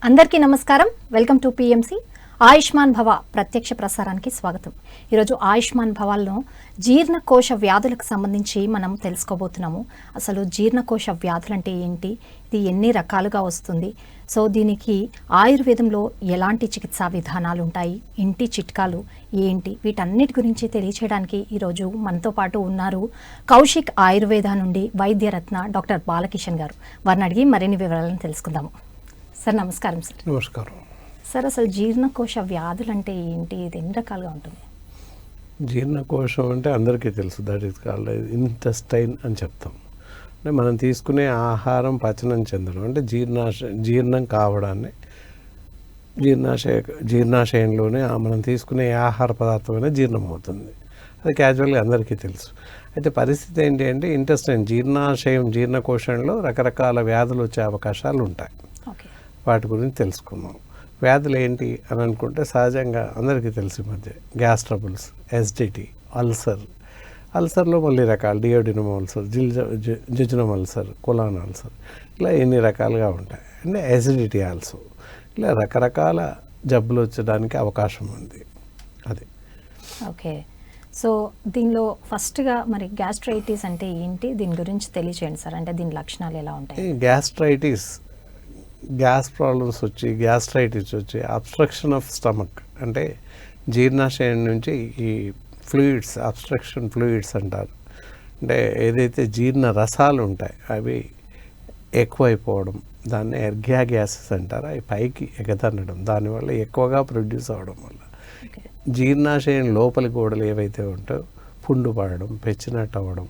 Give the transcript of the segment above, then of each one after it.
అందరికీ నమస్కారం. Welcome to PMC Ayushman భవ ప్రత్యక్ష ప్రసారానికి స్వాగతం. ఈరోజు ఆయుష్మాన్ భవాల్లో జీర్ణకోశ వ్యాధులకు సంబంధించి మనం తెలుసుకోబోతున్నాము. అసలు జీర్ణకోశ వ్యాధులు అంటే ఏంటి, ఇది ఎన్ని రకాలుగా వస్తుంది, సో దీనికి ఆయుర్వేదంలో ఎలాంటి చికిత్సా విధానాలు ఉంటాయి, ఇంటి చిట్కాలు ఏంటి, వీటన్నిటి గురించి తెలియచేయడానికి ఈరోజు మనతో పాటు ఉన్నారు కౌశిక్ ఆయుర్వేద నుండి వైద్యరత్న డాక్టర్ బాలకిషన్ గారు. వారిని అడిగి మరిన్ని వివరాలను తెలుసుకుందాము. సార్ నమస్కారం. సార్ నమస్కారం. సార్ అసలు జీర్ణకోశ వ్యాధులు అంటే ఏంటి, ఇది ఎన్ని రకాలుగా ఉంటుంది? జీర్ణకోశం అంటే అందరికీ తెలుసు, దట్ ఈస్ కాల్డ్ ఇంటెస్టైన్ అని చెప్తాం. అంటే మనం తీసుకునే ఆహారం పచనం చెందడం, అంటే జీర్ణం కావడాన్ని జీర్ణాశయంలోనే మనం తీసుకునే ఆహార పదార్థమైన జీర్ణం అవుతుంది. అది క్యాజువల్గా అందరికీ తెలుసు. అయితే పరిస్థితి ఏంటి అంటే ఇంటెస్టైన్ జీర్ణకోశంలో రకరకాల వ్యాధులు వచ్చే అవకాశాలు ఉంటాయి. వాటి గురించి తెలుసుకుందాం. వ్యాధులు ఏంటి అని అనుకుంటే సహజంగా అందరికీ తెలిసి మధ్య గ్యాస్ ట్రబుల్స్, ఎసిడిటీ, అల్సర్లో మళ్ళీ రకాలు, duodenum ulcer, jejunum ulcer, colon ulcer, ఇలా ఎన్ని రకాలుగా ఉంటాయి. అంటే ఎసిడిటీ ఆల్సో, ఇలా రకరకాల జబ్బులు వచ్చడానికి అవకాశం ఉంది. అది ఓకే. సో దీనిలో ఫస్ట్గా మరి గ్యాస్ట్రైటిస్ అంటే ఏంటి, దీని గురించి తెలియచేయండి సార్. అంటే దీని లక్షణాలు ఎలా ఉంటాయి? గ్యాస్ట్రైటిస్, గ్యాస్ ప్రాబ్లమ్స్ వచ్చి, గ్యాస్ట్రైటిస్ వచ్చి, అబ్స్ట్రక్షన్ ఆఫ్ స్టమక్, అంటే జీర్ణాశయం నుంచి ఈ ఫ్లూయిడ్స్, అబ్స్ట్రక్షన్ ఫ్లూయిడ్స్ అంటారు. అంటే ఏదైతే జీర్ణ రసాలు ఉంటాయి అవి ఎక్కువైపోవడం, దాన్ని ఎర్గ్యా గ్యాసెస్ అంటారు. అవి పైకి ఎగతన్నడం, దానివల్ల ఎక్కువగా ప్రొడ్యూస్ అవ్వడం వల్ల జీర్ణాశయం లోపలి గోడలు ఏవైతే ఉంటాయో పుండు పడడం, పెచ్చినట్టు అవ్వడం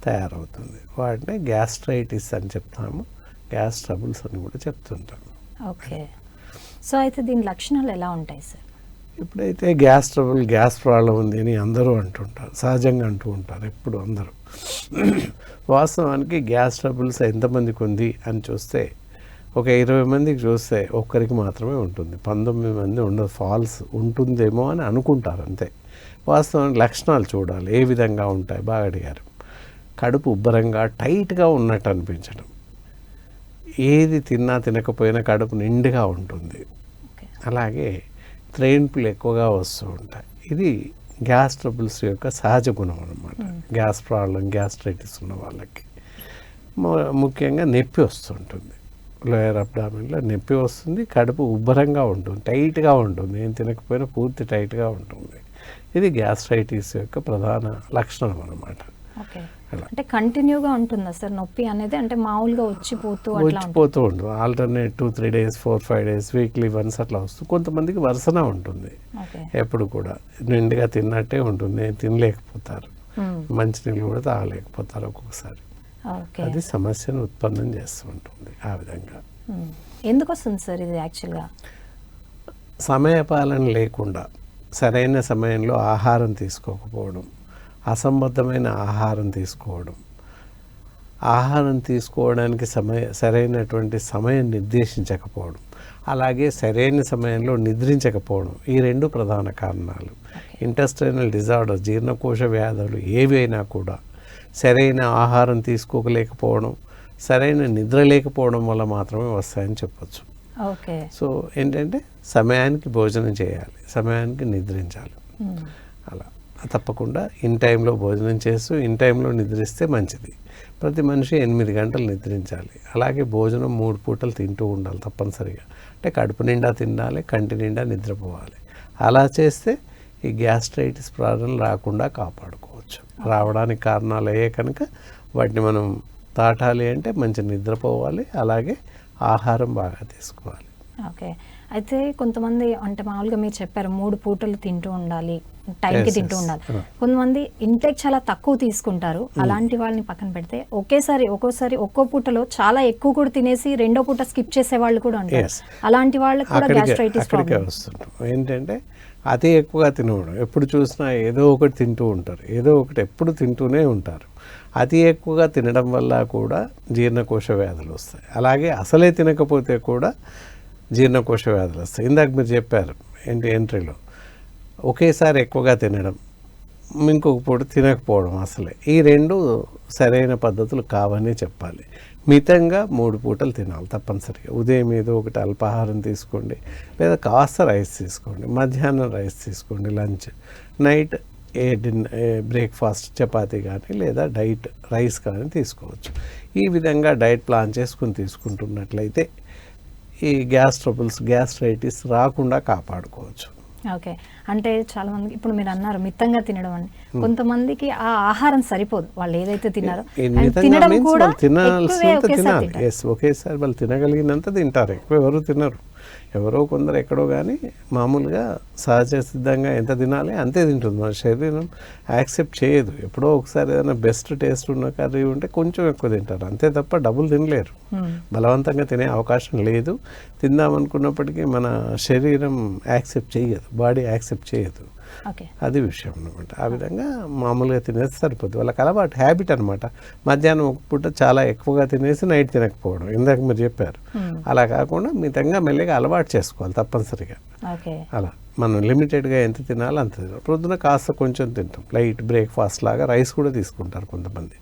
తయారవుతుంది. వాటిని గ్యాస్ట్రైటిస్ అని చెప్తాము, గ్యాస్ ట్రబుల్స్ అని కూడా చెప్తుంటాను. ఓకే. సో అయితే దీని లక్షణాలు ఎలా ఉంటాయి సార్? ఇప్పుడైతే గ్యాస్ ట్రబుల్, గ్యాస్ ప్రాబ్లం ఉంది అని అందరూ అంటుంటారు, సహజంగా అంటూ ఉంటారు ఎప్పుడు అందరూ. వాస్తవానికి గ్యాస్ ట్రబుల్స్ ఎంతమందికి ఉంది అని చూస్తే ఒక 20 మందికి చూస్తే ఒక్కరికి మాత్రమే ఉంటుంది, 19 మంది ఉండదు. ఫాల్స్ ఉంటుందేమో అని అనుకుంటారు అంతే. వాస్తవానికి లక్షణాలు చూడాలి ఏ విధంగా ఉంటాయి. బాగా అడిగారు. కడుపు ఉబ్బరంగా టైట్గా ఉన్నట్టు అనిపించడం, ఏది తిన్నా తినకపోయినా కడుపు నిండుగా ఉంటుంది, అలాగే త్రేన్పులు ఎక్కువగా వస్తూ ఉంటాయి. ఇది గ్యాస్ ట్రబుల్స్ యొక్క సహజ గుణం అన్నమాట. గ్యాస్ ప్రాబ్లం, గ్యాస్ట్రైటిస్ ఉన్న వాళ్ళకి ముఖ్యంగా నొప్పి వస్తుంటుంది, లోయర్ అబ్డామిన్లో నొప్పి వస్తుంది, కడుపు ఉబ్బరంగా ఉంటుంది, టైట్గా ఉంటుంది, ఏం తినకపోయినా పూర్తి టైట్గా ఉంటుంది. ఇది గ్యాస్ట్రైటిస్ యొక్క ప్రధాన లక్షణం అన్నమాట. అంటే కంటిన్యూగా ఉంటుందా సార్ నొప్పి అనేది? అంటే మామూలుగా వచ్చిపోతూ ఉంటుంది, alternate 2-3 days, 4-5 days, weekly once అట్లా వస్తుంది. కొంతమందికి వరుసన ఉంటుంది, ఎప్పుడు కూడా నిండుగా తిన్నట్టే ఉంటుంది, తినలేకపోతారు, మంచినీళ్ళు కూడా తాగలేకపోతారు ఒక్కొక్కసారి. అది సమస్యను ఉత్పన్నం చేస్తూ ఉంటుంది. ఆ విధంగా ఎందుకు వస్తుంది సార్ ఇది? యాక్చువల్గా సమయపాలన లేకుండా, సరైన సమయంలో ఆహారం తీసుకోకపోవడం, అసంబద్ధమైన ఆహారం తీసుకోవడం, ఆహారం తీసుకోవడానికి సరైనటువంటి సమయం నిర్దేశించకపోవడం, అలాగే సరైన సమయంలో నిద్రించకపోవడం, ఈ 2 ప్రధాన కారణాలు. ఇంటెస్టైనల్ డిజార్డర్, జీర్ణకోశ వ్యాధులు ఏవైనా కూడా సరైన ఆహారం తీసుకోలేకపోవడం, సరైన నిద్ర లేకపోవడం వల్ల మాత్రమే వస్తాయని చెప్పచ్చు. ఓకే. సో ఏంటంటే సమయానికి భోజనం చేయాలి, సమయానికి నిద్రించాలి. అలా తప్పకుండా ఇన్ టైంలో భోజనం చేస్తూ ఇన్ టైంలో నిద్రిస్తే మంచిది. ప్రతి మనిషి 8 గంటలు నిద్రించాలి. అలాగే భోజనం 3 పూటలు తింటూ ఉండాలి తప్పనిసరిగా. అంటే కడుపు నిండా తినాలి, కంటి నిండా నిద్రపోవాలి. అలా చేస్తే ఈ గ్యాస్ట్రైటిస్ ప్రాబ్లం రాకుండా కాపాడుకోవచ్చు. రావడానికి కారణాలు అయ్యే కనుక వాటిని మనం దాటాలి అంటే మంచి నిద్రపోవాలి, అలాగే ఆహారం బాగా తీసుకోవాలి. ఓకే. అయితే కొంతమంది అంటే మామూలుగా మీరు చెప్పారు 3 పూటలు తింటూ ఉండాలి, టైంకి తింటూ ఉండాలి. కొంతమంది ఇంటేక్ చాలా తక్కువ తీసుకుంటారు. అలాంటి వాళ్ళని పక్కన పెడితే ఒక్కోసారి ఒక్కో పూటలో చాలా ఎక్కువ కూడా తినేసి రెండో పూట స్కిప్ చేసే వాళ్ళు కూడా ఉంటారు. అలాంటి వాళ్ళకి కూడా గ్యాస్ట్రైటిస్ ప్రాబ్లం వస్తుంటాం. ఏంటంటే అతి ఎక్కువగా తినడం, ఎప్పుడు చూసినా ఏదో ఒకటి తింటూ ఉంటారు, ఏదో ఒకటి ఎప్పుడు తింటూనే ఉంటారు. అతి ఎక్కువగా తినడం వల్ల కూడా జీర్ణకోశ వ్యాధులు వస్తాయి. అలాగే అసలే తినకపోతే కూడా జీర్ణకోశ వ్యాధులు వస్తాయి. ఇందాక మీరు చెప్పారు ఏంటి ఎంట్రీలో, ఒకేసారి ఎక్కువగా తినడం, ఇంకొక పూట తినకపోవడం, అసలే ఈ 2 సరైన పద్ధతులు కావనే చెప్పాలి. మితంగా 3 పూటలు తినాలి తప్పనిసరిగా. ఉదయం ఏదో ఒకటి అల్పాహారం తీసుకోండి, లేదా కాస్త రైస్ తీసుకోండి, మధ్యాహ్నం రైస్ తీసుకోండి లంచ్, నైట్ బ్రేక్ఫాస్ట్ చపాతీ కానీ లేదా డైట్ రైస్ కానీ తీసుకోవచ్చు. ఈ విధంగా డైట్ ప్లాన్ చేసుకుని తీసుకుంటున్నట్లయితే ఈ గ్యాస్ ట్రబుల్స్, గ్యాస్ట్రైటిస్ రాకుండా కాపాడుకోవచ్చు. ఓకే. అంటే చాలా మంది ఇప్పుడు మీరు అన్నారు మితంగా తినడం అని, కొంతమందికి ఆ ఆహారం సరిపోదు, వాళ్ళు ఏదైతే తిన్నారో తినడం కూడా తినాల్సినంత తినాలి. ఎస్, ఒకేసారి వాళ్ళు తినగలిగినంత తింటారు, ఎక్కువ ఎవరు తినరు. ఎవరో కొందరు ఎక్కడో కానీ మామూలుగా సహజ సిద్ధంగా ఎంత తినాలి అంతే తింటుంది. మన శరీరం యాక్సెప్ట్ చేయదు. ఎప్పుడో ఒకసారి ఏదైనా బెస్ట్ టేస్ట్ ఉన్న కర్రీ ఉంటే కొంచెం ఎక్కువ తింటారు, అంతే తప్ప డబుల్ తినలేరు. బలవంతంగా తినే అవకాశం లేదు. తిందామనుకున్నప్పటికీ మన శరీరం యాక్సెప్ట్ చేయదు, బాడీ యాక్సెప్ట్ చేయదు. అది విషయం అనమాట. ఆ విధంగా మామూలుగా తినేసి సరిపోద్ది. వాళ్ళకి అలవాటు, హ్యాబిట్ అనమాట. మధ్యాహ్నం ఒక పూట చాలా ఎక్కువగా తినేసి నైట్ తినకపోవడం, ఇందాక మీరు చెప్పారు. అలా కాకుండా మితంగా మెల్లగా అలవాటు చేసుకోవాలి తప్పనిసరిగా. అలా మనం లిమిటెడ్గా ఎంత తినాలో అంత తినాలి. ప్రొద్దున కాస్త కొంచెం తింటాం, లైట్ బ్రేక్ఫాస్ట్ లాగా రైస్ కూడా తీసుకుంటారు కొంతమంది.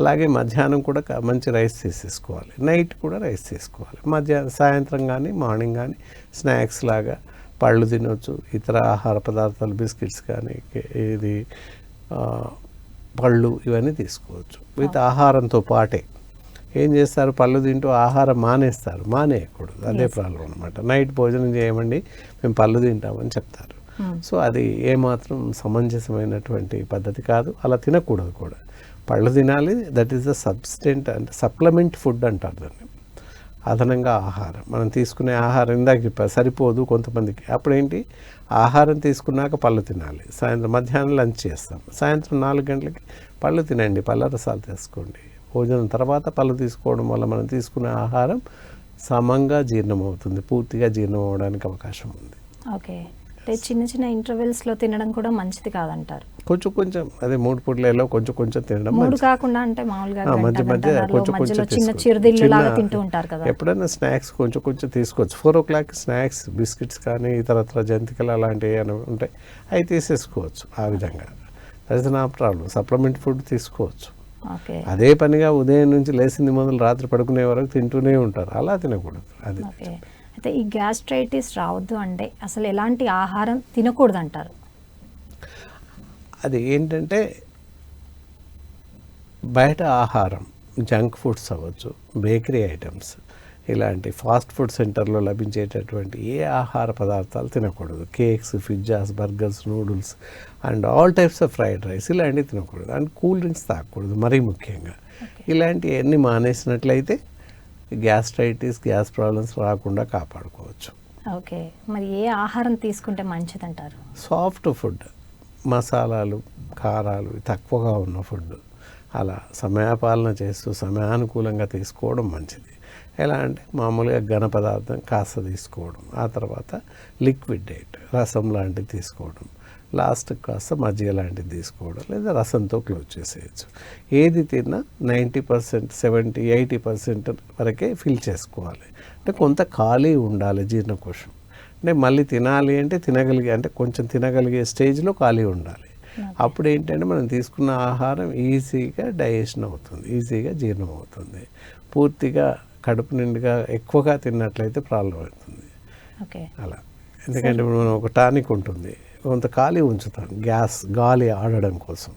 అలాగే మధ్యాహ్నం కూడా మంచి రైస్ తీసేసుకోవాలి, నైట్ కూడా రైస్ తీసుకోవాలి. సాయంత్రం కానీ మార్నింగ్ కానీ స్నాక్స్ లాగా పళ్ళు తినవచ్చు, ఇతర ఆహార పదార్థాలు బిస్కెట్స్ కానీ ఇది పళ్ళు ఇవన్నీ తీసుకోవచ్చు. విత్ ఆహారంతో పాటే ఏం చేస్తారు, పళ్ళు తింటూ ఆహారం మానేస్తారు. మానేయకూడదు, అదే ప్రాబ్లం అనమాట. నైట్ భోజనం చేయమండి, మేము పళ్ళు తింటామని చెప్తారు. సో అది ఏమాత్రం సమంజసమైనటువంటి పద్ధతి కాదు, అలా తినకూడదు కూడా. పళ్ళు తినాలి, దట్ ఈస్ ద సబ్స్టెంట్, అంటే సప్లిమెంట్ ఫుడ్ అంటారు దాన్ని. అదనంగా ఆహారం మనం తీసుకునే ఆహారం ఇందాక చెప్పారు సరిపోదు కొంతమందికి. అప్పుడేంటి, ఆహారం తీసుకున్నాక పళ్ళు తినాలి. సాయంత్రం మధ్యాహ్నం లంచ్ చేస్తాం, సాయంత్రం 4 గంటలకి పళ్ళు తినండి, పళ్ళ రసాలు తీసుకోండి. భోజనం తర్వాత పళ్ళు తీసుకోవడం వల్ల మనం తీసుకునే ఆహారం సమంగా జీర్ణం అవుతుంది, పూర్తిగా జీర్ణం అవ్వడానికి అవకాశం ఉంది. ఓకే. అంటే చిన్న చిన్న ఇంటర్వెల్స్లో తినడం కూడా మంచిది కాదంటారు. కొంచెం కొంచెం, అదే 3 పూటలలో కొంచెం కొంచెం తినడం, 3 కాకుండా అంటే మామూలుగా మధ్య మధ్య కొంచెం కొంచెం చిన్న చిరుదిల్లులాగా తింటూ ఉంటారు కదా. ఎప్పుడైనా స్నాక్స్ కొంచెం కొంచెం తీసుకోవచ్చు. 4 o'clock స్నాక్స్, బిస్కెట్స్ కానీ ఇతరత్ర జంతికలు అలాంటివి ఏమైనా ఉంటాయి, అవి తీసేసుకోవచ్చు. ఆ విధంగా that is not problem. Supplement food తీసుకోవచ్చు. అదే పనిగా ఉదయం నుంచి లేచింది మొదలు రాత్రి పడుకునే వరకు తింటూనే ఉంటారు, అలా తినకూడదు. అది అయితే ఈ గ్యాస్ట్రైటిస్ రావద్దు అంటే అసలు ఎలాంటి ఆహారం తినకూడదు అంటారు? అది ఏంటంటే బయట ఆహారం, జంక్ ఫుడ్స్ అవ్వచ్చు, బేకరీ ఐటమ్స్, ఇలాంటి ఫాస్ట్ ఫుడ్ సెంటర్లో లభించేటటువంటి ఏ ఆహార పదార్థాలు తినకూడదు. Cakes, pizzas, burgers, noodles and all types of fried rice ఇలాంటివి తినకూడదు. అండ్ కూల్ డ్రింక్స్ తాగకూడదు మరీ ముఖ్యంగా. ఇలాంటివన్నీ మానేసినట్లయితే గ్యాస్ట్రైటిస్, గ్యాస్ ప్రాబ్లమ్స్ రాకుండా కాపాడుకోవచ్చు. ఓకే. మరి ఏ ఆహారం తీసుకుంటే మంచిది అంటారు? సాఫ్ట్ ఫుడ్, మసాలాలు, కారాలు తక్కువగా ఉన్న ఫుడ్, అలా సమయపాలన చేస్తూ సమయానుకూలంగా తీసుకోవడం మంచిది. ఎలా అంటే మామూలుగా ఘన పదార్థం కాస్త తీసుకోవడం, ఆ తర్వాత లిక్విడ్ డైట్, రసం లాంటివి తీసుకోవడం, లాస్ట్ కాస్త మజ్జిగ లాంటిది తీసుకోవడం, లేదా రసంతో క్లోజ్ చేసేయచ్చు. ఏది తిన్నా 90%, 70, 80% వరకే ఫిల్ చేసుకోవాలి. అంటే కొంత ఖాళీ ఉండాలి జీర్ణకోశం. అంటే మళ్ళీ తినాలి అంటే కొంచెం తినగలిగే స్టేజ్లో ఖాళీ ఉండాలి. అప్పుడు ఏంటంటే మనం తీసుకున్న ఆహారం ఈజీగా డైజెషన్ అవుతుంది, ఈజీగా జీర్ణం అవుతుంది. పూర్తిగా కడుపు నిండుగా ఎక్కువగా తిన్నట్లయితే ప్రాబ్లం అవుతుంది. అలా ఎందుకంటే ఇప్పుడు మనం ఒక టానిక్ ఉంటుంది, కొంత ఖాళీ ఉంచుతాం గాలి ఆడడం కోసం,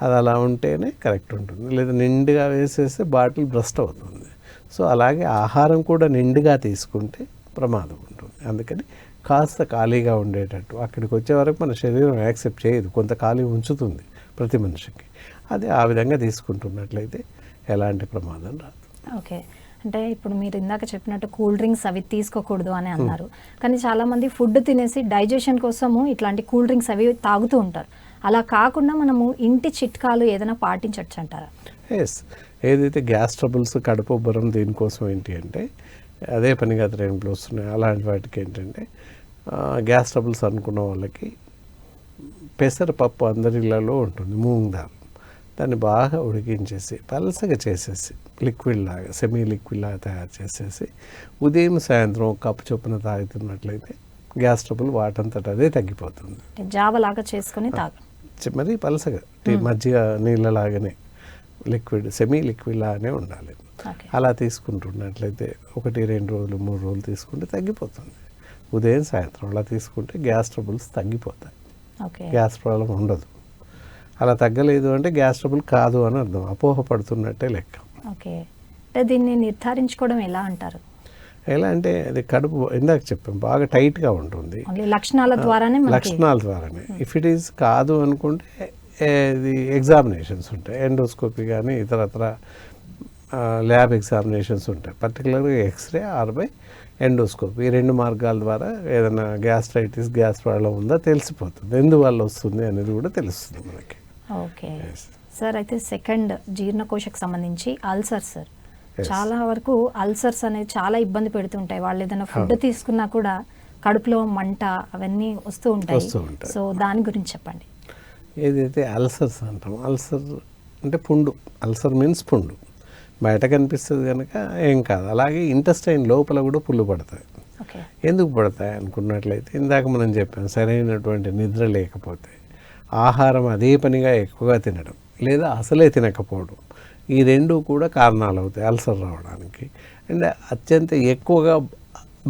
అది అలా ఉంటేనే కరెక్ట్ ఉంటుంది. లేదా నిండుగా వేసేస్తే బాటిల్ బ్రస్ట్ అవుతుంది. సో అలాగే ఆహారం కూడా నిండుగా తీసుకుంటే ప్రమాదం ఉంటుంది. అందుకని కాస్త ఖాళీగా ఉండేటట్టు, అక్కడికి వచ్చే వరకు మన శరీరం యాక్సెప్ట్ చేయదు, కొంత ఖాళీ ఉంచుతుంది ప్రతి మనిషికి. అది ఆ విధంగా తీసుకుంటున్నట్లయితే ఎలాంటి ప్రమాదం రాదు. ఓకే. అంటే ఇప్పుడు మీరు ఇందాక చెప్పినట్టు కూల్ డ్రింక్స్ అవి తీసుకోకూడదు అని అన్నారు, కానీ చాలామంది ఫుడ్ తినేసి డైజెషన్ కోసము ఇట్లాంటి కూల్ డ్రింక్స్ అవి తాగుతూ ఉంటారు. అలా కాకుండా మనము ఇంటి చిట్కాలు ఏదైనా పాటించవచ్చు అంటారా? ఎస్, ఏదైతే గ్యాస్ ట్రబుల్స్, కడుపు ఉబ్బరం, దీనికోసం ఏంటి అంటే అదే పనిగా ట్రైన్లు వస్తున్నాయి. అలాంటి వాటికి ఏంటంటే గ్యాస్ ట్రబుల్స్ అనుకున్న వాళ్ళకి పెసరపప్పు అందరిలో ఉంటుంది, మూంగ్ దాల్, దాన్ని బాగా ఉడికించేసి పలసగా చేసేసి లిక్విడ్ లాగా, సెమీ లిక్విడ్ లాగా తయారు చేసేసి ఉదయం సాయంత్రం ఒక కప్పు చొప్పున తాగుతున్నట్లయితే గ్యాస్ ట్రబుల్ వాటంతట అదే తగ్గిపోతుంది. జావలాగా చేసుకుని మరి పలసగా మజ్జిగ నీళ్ళలాగానే లిక్విడ్, సెమీ లిక్విడ్ లాగానే ఉండాలి. ఓకే. అలా తీసుకుంటున్నట్లయితే 1-2 రోజులు 3 రోజులు తీసుకుంటే తగ్గిపోతుంది. ఉదయం సాయంత్రం అలా తీసుకుంటే గ్యాస్ ట్రబుల్స్ తగ్గిపోతాయి, ఓకే. గ్యాస్ ప్రాబ్లం ఉండదు. అలా తగ్గలేదు అంటే గ్యాస్ ట్రబుల్ కాదు అని అర్థం, అపోహ పడుతున్నట్టే లెక్క. ఓకే. అంటే దీన్ని నిర్ధారించుకోవడం ఎలా అంటారు? ఎలా అంటే అది కడుపు ఇందాక చెప్పాం బాగా టైట్గా ఉంటుంది, ఓన్లీ లక్షణాల ద్వారానే మనకి లక్షణాల ద్వారానే. ఇఫ్ ఇట్ ఈస్ కాదు అనుకుంటే ఇది ఎగ్జామినేషన్స్ ఉంటాయి, ఎండోస్కోపీ కానీ ఇతరత్ర ల్యాబ్ ఎగ్జామినేషన్స్ ఉంటాయి. పర్టికులర్గా ఎక్స్రే ఆర్ ఎండోస్కోపీ, ఈ 2 మార్గాల ద్వారా ఏదైనా గ్యాస్ట్రైటిస్ గ్యాస్ ప్రాబ్లం ఉందా తెలిసిపోతుంది, ఎందువల్ల వస్తుంది అనేది కూడా తెలుస్తుంది మనకి. Okay sir. అయితే సెకండ్ జీర్ణకోశకు సంబంధించి అల్సర్ సార్. చాలా వరకు అల్సర్స్ అనేది చాలా ఇబ్బంది పెడుతుంటాయి. వాళ్ళు ఏదైనా ఫుడ్ తీసుకున్నా కూడా కడుపులో మంట అవన్నీ వస్తూ ఉంటాయి. సో దాని గురించి చెప్పండి. ఏదైతే అల్సర్స్ అంటాం, అల్సర్ అంటే పుండు, అల్సర్ మీన్స్ పుండు, బయట కనిపిస్తుంది కనుక ఏం కాదు. అలాగే ఇంటెస్టైన్ లోపల కూడా పుళ్ళు పడతాయి. ఓకే. ఎందుకు పడతాయి అనుకున్నట్లయితే ఇందాక మనం చెప్పాం, సరైనటువంటి నిద్ర లేకపోతే, ఆహారం అదే పనిగా ఎక్కువగా తినడం లేదా అసలే తినకపోవడం, ఈ 2 కూడా కారణాలు అవుతాయి అల్సర్ రావడానికి. అండ్ అత్యంత ఎక్కువగా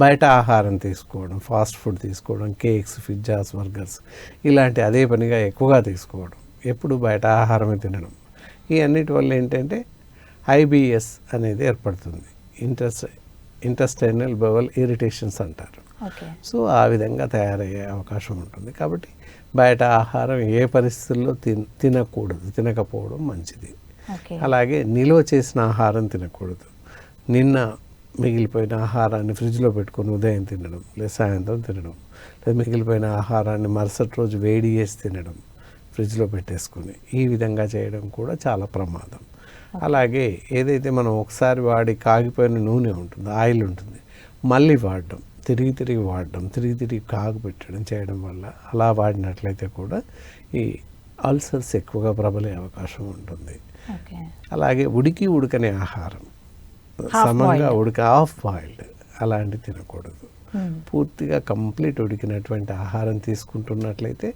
బయట ఆహారం తీసుకోవడం, ఫాస్ట్ ఫుడ్ తీసుకోవడం, కేక్స్, పిజ్జాస్, బర్గర్స్ ఇలాంటి అదే పనిగా ఎక్కువగా తీసుకోవడం, ఎప్పుడు బయట ఆహారమే తినడం, ఈ అన్నిటి వల్ల ఏంటంటే ఐబిఎస్ అనేది ఏర్పడుతుంది, ఇంటెస్టైనల్ బవల్ ఇరిటేషన్స్ అంటారు. ఓకే. సో ఆ విధంగా తయారయ్యే అవకాశం ఉంటుంది. కాబట్టి బయట ఆహారం ఏ పరిస్థితుల్లో తినకూడదు, తినకపోవడం మంచిది. ఓకే. అలాగే నిల్వ చేసిన ఆహారం తినకూడదు. నిన్న మిగిలిపోయిన ఆహారాన్ని ఫ్రిడ్జ్లో పెట్టుకొని ఉదయం తినడం లేదా సాయంత్రం తినడం, లేదా మిగిలిపోయిన ఆహారాన్ని మరుసటి రోజు వేడి చేసి తినడం ఫ్రిడ్జ్లో పెట్టేసుకొని, ఈ విధంగా చేయడం కూడా చాలా ప్రమాదం. అలాగే ఏదైతే మనం ఒకసారి వాడి కాగిపోయిన నూనె ఉంటుంది, ఆయిల్ ఉంటుంది, మళ్ళీ వాడడం, తిరిగి వాడడం, తిరిగి కాగబెట్టడం చేయడం వల్ల అలా వాడినట్లయితే కూడా ఈ అల్సర్స్ ఎక్కువగా ప్రబలే అవకాశం ఉంటుంది. ఓకే. అలాగే ఉడకని ఆహారం, సమంగా హాఫ్ బాయిల్డ్ అలాంటి తినకూడదు. పూర్తిగా కంప్లీట్ ఉడికినటువంటి ఆహారం తీసుకుంటున్నట్లయితే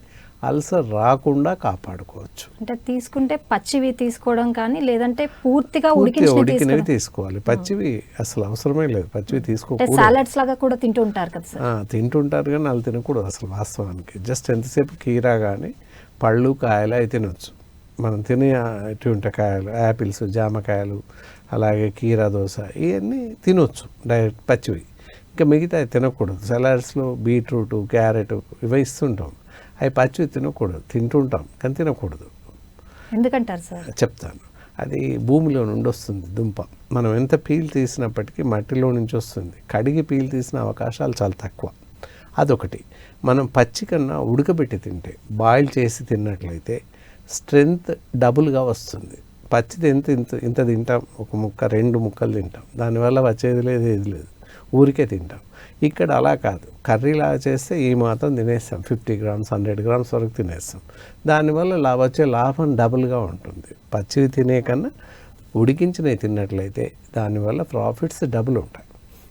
అల్సర్ రాకుండా కాపాడుకోవచ్చు. అంటే తీసుకుంటే పచ్చివి తీసుకోవడం కానీ, లేదంటే పూర్తిగా ఉడికినవి తీసుకోవాలి. పచ్చివి అసలు అవసరమే లేదు, పచ్చివి తీసుకోకూడదు. సాలడ్స్ లాగా కూడా తింటుంటారు కదా సార్. తింటుంటారు కానీ వాళ్ళు తినకూడదు అసలు వాస్తవానికి. జస్ట్ ఎంతసేపు కీరా కానీ పళ్ళు కాయలు అవి తినొచ్చు. మనం తినే అటువంటి కాయలు, యాపిల్స్, జామకాయలు, అలాగే కీరా దోస ఇవన్నీ తినొచ్చు డైరెక్ట్ పచ్చివి. ఇంకా మిగతా తినకూడదు. సలాడ్స్లో బీట్రూట్, క్యారెట్ ఇవి ఇస్తుంటాం, అవి పచ్చివి తినకూడదు. తింటుంటాం కానీ తినకూడదు. ఎందుకంటారు సార్? చెప్తాను. అది భూమిలో నుండి వస్తుంది దుంప. మనం ఎంత పీల్ తీసినప్పటికీ మట్టిలో నుంచి వస్తుంది. కడిగి పీల్ తీసిన అవకాశాలు చాలా తక్కువ. అదొకటి. మనం పచ్చి కన్నా ఉడకబెట్టి తింటే, బాయిల్ చేసి తిన్నట్లయితే స్ట్రెంగ్త్ డబుల్గా వస్తుంది. పచ్చిది ఇంత తింటాం, ఒక ముక్క 2 ముక్కలు తింటాం, దానివల్ల వచ్చేది లేదు ఏది లేదు, ఊరికే తింటాం. ఇక్కడ అలా కాదు, కర్రీలాగా చేస్తే ఈ మాత్రం తినేస్తాం, 50 గ్రామ్స్ 100 గ్రామ్స్ వరకు తినేస్తాం. దానివల్ల వచ్చే లాభం డబుల్గా ఉంటుంది. పచ్చివి తినే కన్నా ఉడికించినవి తిన్నట్లయితే దానివల్ల ప్రాఫిట్స్ డబుల్ ఉంటాయి.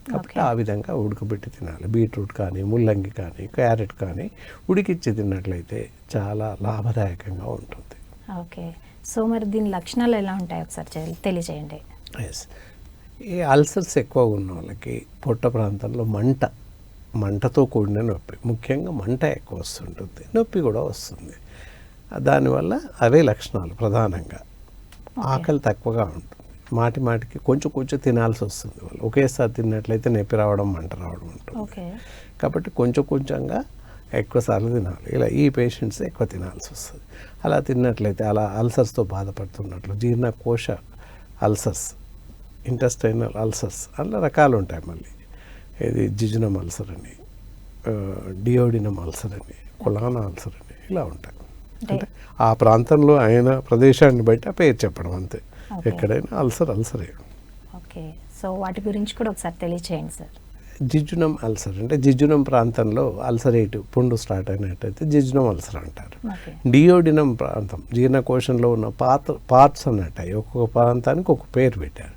కాబట్టి ఆ విధంగా ఉడకబెట్టి తినాలి. బీట్రూట్ కానీ, ముల్లంగి కానీ, క్యారెట్ కానీ ఉడికించి తిన్నట్లయితే చాలా లాభదాయకంగా ఉంటుంది. ఓకే. సో మరి దీని లక్షణాలు ఎలా ఉంటాయి ఒకసారి తెలియజేయండి. ఎస్. ఈ అల్సర్స్ ఎక్కువగా ఉన్న వాళ్ళకి పొట్ట ప్రాంతంలో మంటతో కూడిన నొప్పి, ముఖ్యంగా మంట ఎక్కువ వస్తుంటుంది, నొప్పి కూడా వస్తుంది. దానివల్ల అవే లక్షణాలు ప్రధానంగా. ఆకలి తక్కువగా ఉంటుంది, మాటికి కొంచెం తినాల్సి వస్తుంది. వాళ్ళు ఒకేసారి తిన్నట్లయితే నొప్పి రావడం, మంట రావడం ఉంటుంది. కాబట్టి కొంచెంగా ఎక్కువసార్లు తినాలి. ఇలా ఈ పేషెంట్స్ ఎక్కువ తినాల్సి వస్తుంది. అలా తిన్నట్లయితే, అలా అల్సర్స్తో బాధపడుతున్నట్లు, జీర్ణకోశ అల్సర్స్, ఇంటెస్టైనల్ అల్సర్స్ అలా రకాలు ఉంటాయి. మళ్ళీ ఇది జిజునమ్ అల్సర్ అని, డియోడినమ్ అల్సర్ అని, కొలానా అల్సర్ అని ఇలా ఉంటాయి. అంటే ఆ ప్రాంతంలో అయిన ప్రదేశాన్ని బట్టి ఆ పేరు చెప్పడం అంతే. ఎక్కడైనా అల్సరే. ఓకే. సో వాటి గురించి కూడా ఒకసారి తెలియచేయండి సార్. జిజునమ్ అల్సర్ అంటే జిజునమ్ ప్రాంతంలో అల్సరేటివ్ పుండు స్టార్ట్ అయినట్టయితే జిజునమ్ అల్సర్ అంటారు. డియోడినమ్ ప్రాంతం జీర్ణకోశంలో ఉన్న పార్ట్స్ అన్నట్టు ఒక్కొక్క ప్రాంతానికి ఒక పేరు పెట్టారు.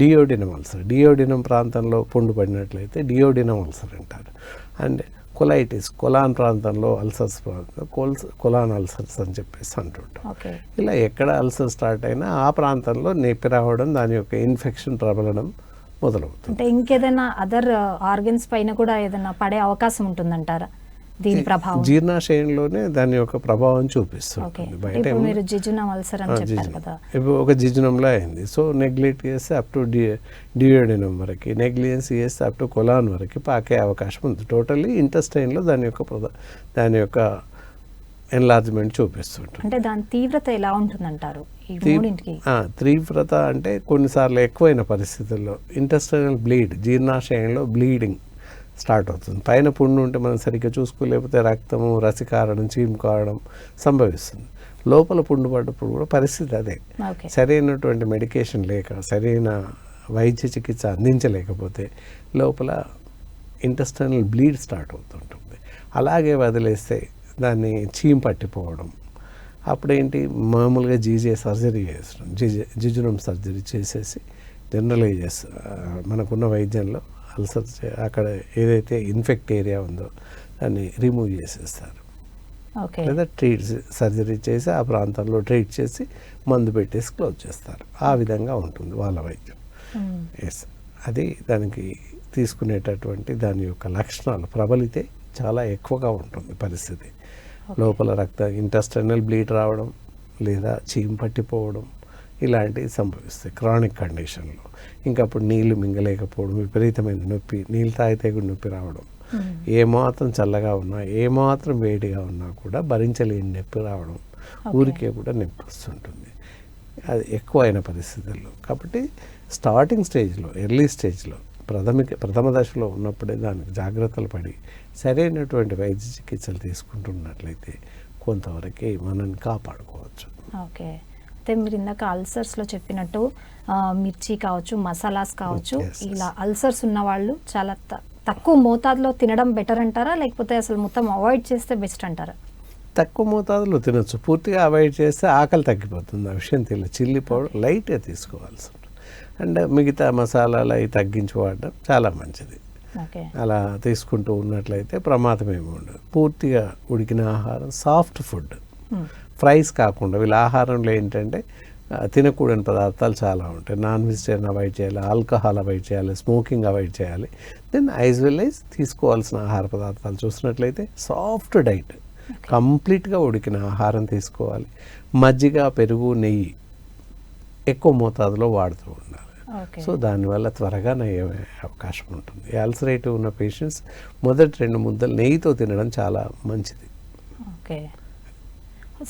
డియోడినమ్ అల్సర్, డియోడినమ్ ప్రాంతంలో పుండు పడినట్లయితే డియోడినమ్ అల్సర్ అంటారు. అండ్ కొలైటిస్, కొలాన్ ప్రాంతంలో అల్సర్స్ కొలాన్ అల్సర్స్ అని చెప్పేసి అంటుంటాం. ఓకే. ఇలా ఎక్కడ అల్సర్ స్టార్ట్ అయినా ఆ ప్రాంతంలో నొప్పి రావడం, దాని యొక్క ఇన్ఫెక్షన్ ప్రబలడం మొదలవుతుంది. అంటే ఇంకేదైనా అదర్ ఆర్గన్స్ పైన కూడా ఏదైనా పడే అవకాశం ఉంటుందంటారా దీని ప్రభావం? జీర్ణాశయంలోనే దాని యొక్క ప్రభావం ఓకే. చూపిస్తుంది. బయట ఇప్పుడు ఏమో మీరు జిజునం అల్సర్ అని చెప్పారు కదా. ఇప్పుడు ఒక జిజునంలో అయింది. సో నెగ్లెక్ట్ చేస్తే అప్ టు డియోడినం వరకు, నెగ్లిజెన్స్ చేస్తే అప్ టు కొలాన్ వరకు పాకే అవకాశం ఉంది. టోటల్లీ ఇంటెస్టైన్లో దాని యొక్క ఎన్లార్జ్మెంట్ చూపిస్తుంటుంది. అంటే దాని తీవ్రత ఎలా ఉంటుందంటారు ఈ మూడింటికి? తీవ్రత అంటే కొన్నిసార్లు ఎక్కువైన పరిస్థితుల్లో ఇంటెస్టైనల్ బ్లీడ్, జీర్ణాశయంలో బ్లీడింగ్ స్టార్ట్ అవుతుంది. పైన పుండు ఉంటే మనం సరిగ్గా చూసుకోలేకపోతే రక్తము, రసికారడం, చీము కారడం సంభవిస్తుంది. లోపల పుండు పడ్డప్పుడు కూడా పరిస్థితి అదే. ఓకే. సరైనటువంటి మెడికేషన్ లేక, సరైన వైద్య చికిత్స అందించలేకపోతే లోపల ఇంటెస్టైనల్ బ్లీడ్ స్టార్ట్ అవుతుంటుంది. అలాగే వదిలేస్తే దాన్ని చీము పట్టిపోవడం, అప్పుడేంటి మామూలుగా జీజే సర్జరీ చేస్తాం, జిజునం సర్జరీ చేసేసి జనరలైజెస్ మనకున్న వైద్యంలో అల్సర్ అక్కడ ఏదైతే ఇన్ఫెక్ట్ ఏరియా ఉందో దాన్ని రిమూవ్ చేసేస్తారు. ఓకే. లేదా సర్జరీ చేసి ఆ ప్రాంతంలో ట్రీట్ చేసి మందు పెట్టేసి క్లోజ్ చేస్తారు. ఆ విధంగా ఉంటుంది వాళ్ళ వైద్యం. ఎస్, అది దానికి తీసుకునేటటువంటి దాని యొక్క లక్షణాలు ప్రబలితే చాలా ఎక్కువగా ఉంటుంది పరిస్థితి. లోపల ఇంటెస్టైనల్ బ్లీడ్ రావడం లేదా చీము పట్టిపోవడం ఇలాంటివి సంభవిస్తాయి క్రానిక్ కండిషన్లో. ఇంకా అప్పుడు నీళ్లు మింగలేకపోవడం, విపరీతమైన నొప్పి, నీళ్ళు తాగితే కూడా నొప్పి రావడం, ఏమాత్రం చల్లగా ఉన్నా ఏమాత్రం వేడిగా ఉన్నా కూడా భరించలేని నొప్పి రావడం, ఊరికే కూడా నొప్పి వస్తుంటుంది. అది ఎక్కువైన పరిస్థితుల్లో. కాబట్టి స్టార్టింగ్ స్టేజ్లో, ఎర్లీ స్టేజ్లో, ప్రథమ దశలో ఉన్నప్పుడే దానికి జాగ్రత్తలు పడి సరైనటువంటి వైద్య చికిత్సలు తీసుకుంటున్నట్లయితే కొంతవరకు మనల్ని కాపాడుకోవచ్చు. ఓకే. అయితే మీరు ఇందాక అల్సర్స్లో చెప్పినట్టు మిర్చి కావచ్చు, మసాలాస్ కావచ్చు, ఇలా అల్సర్స్ ఉన్న వాళ్ళు చాలా తక్కువ మోతాదులో తినడం బెటర్ అంటారా, లేకపోతే అసలు మొత్తం అవాయిడ్ చేస్తే బెస్ట్ అంటారా? తక్కువ మోతాదులో తినొచ్చు. పూర్తిగా అవాయిడ్ చేస్తే ఆకలి తగ్గిపోతుంది. ఆ విషయం తెలియదు. చిల్లీ పౌడర్ లైట్గా తీసుకోవాల్సి ఉంటుంది. అండ్ మిగతా మసాలాలు అవి తగ్గించి వాడడం చాలా మంచిది. ఓకే. అలా తీసుకుంటూ ఉన్నట్లయితే ప్రమాదం ఏమి ఉండదు. పూర్తిగా ఉడికిన ఆహారం, సాఫ్ట్ ఫుడ్, ఫ్రైస్ కాకుండా. వీళ్ళ ఆహారంలో ఏంటంటే తినకూడని పదార్థాలు చాలా ఉంటాయి. నాన్ వెజిటేరియన్ అవాయిడ్ చేయాలి, ఆల్కహాల్ అవాయిడ్ చేయాలి, స్మోకింగ్ అవాయిడ్ చేయాలి. దెన్ యాజ్ వెల్ యాజ్ తీసుకోవాల్సిన ఆహార పదార్థాలు చూసినట్లయితే సాఫ్ట్ డైట్, కంప్లీట్గా ఉడికిన ఆహారం తీసుకోవాలి. మజ్జిగ, పెరుగు, నెయ్యి ఎక్కువ మోతాదులో వాడుతూ ఉండాలి. సో దానివల్ల త్వరగా నయ్యే అవకాశం ఉంటుంది. అల్సరేటివ్ ఉన్న పేషెంట్స్ మొదటి 2 ముద్దలు నెయ్యితో తినడం చాలా మంచిది. Okay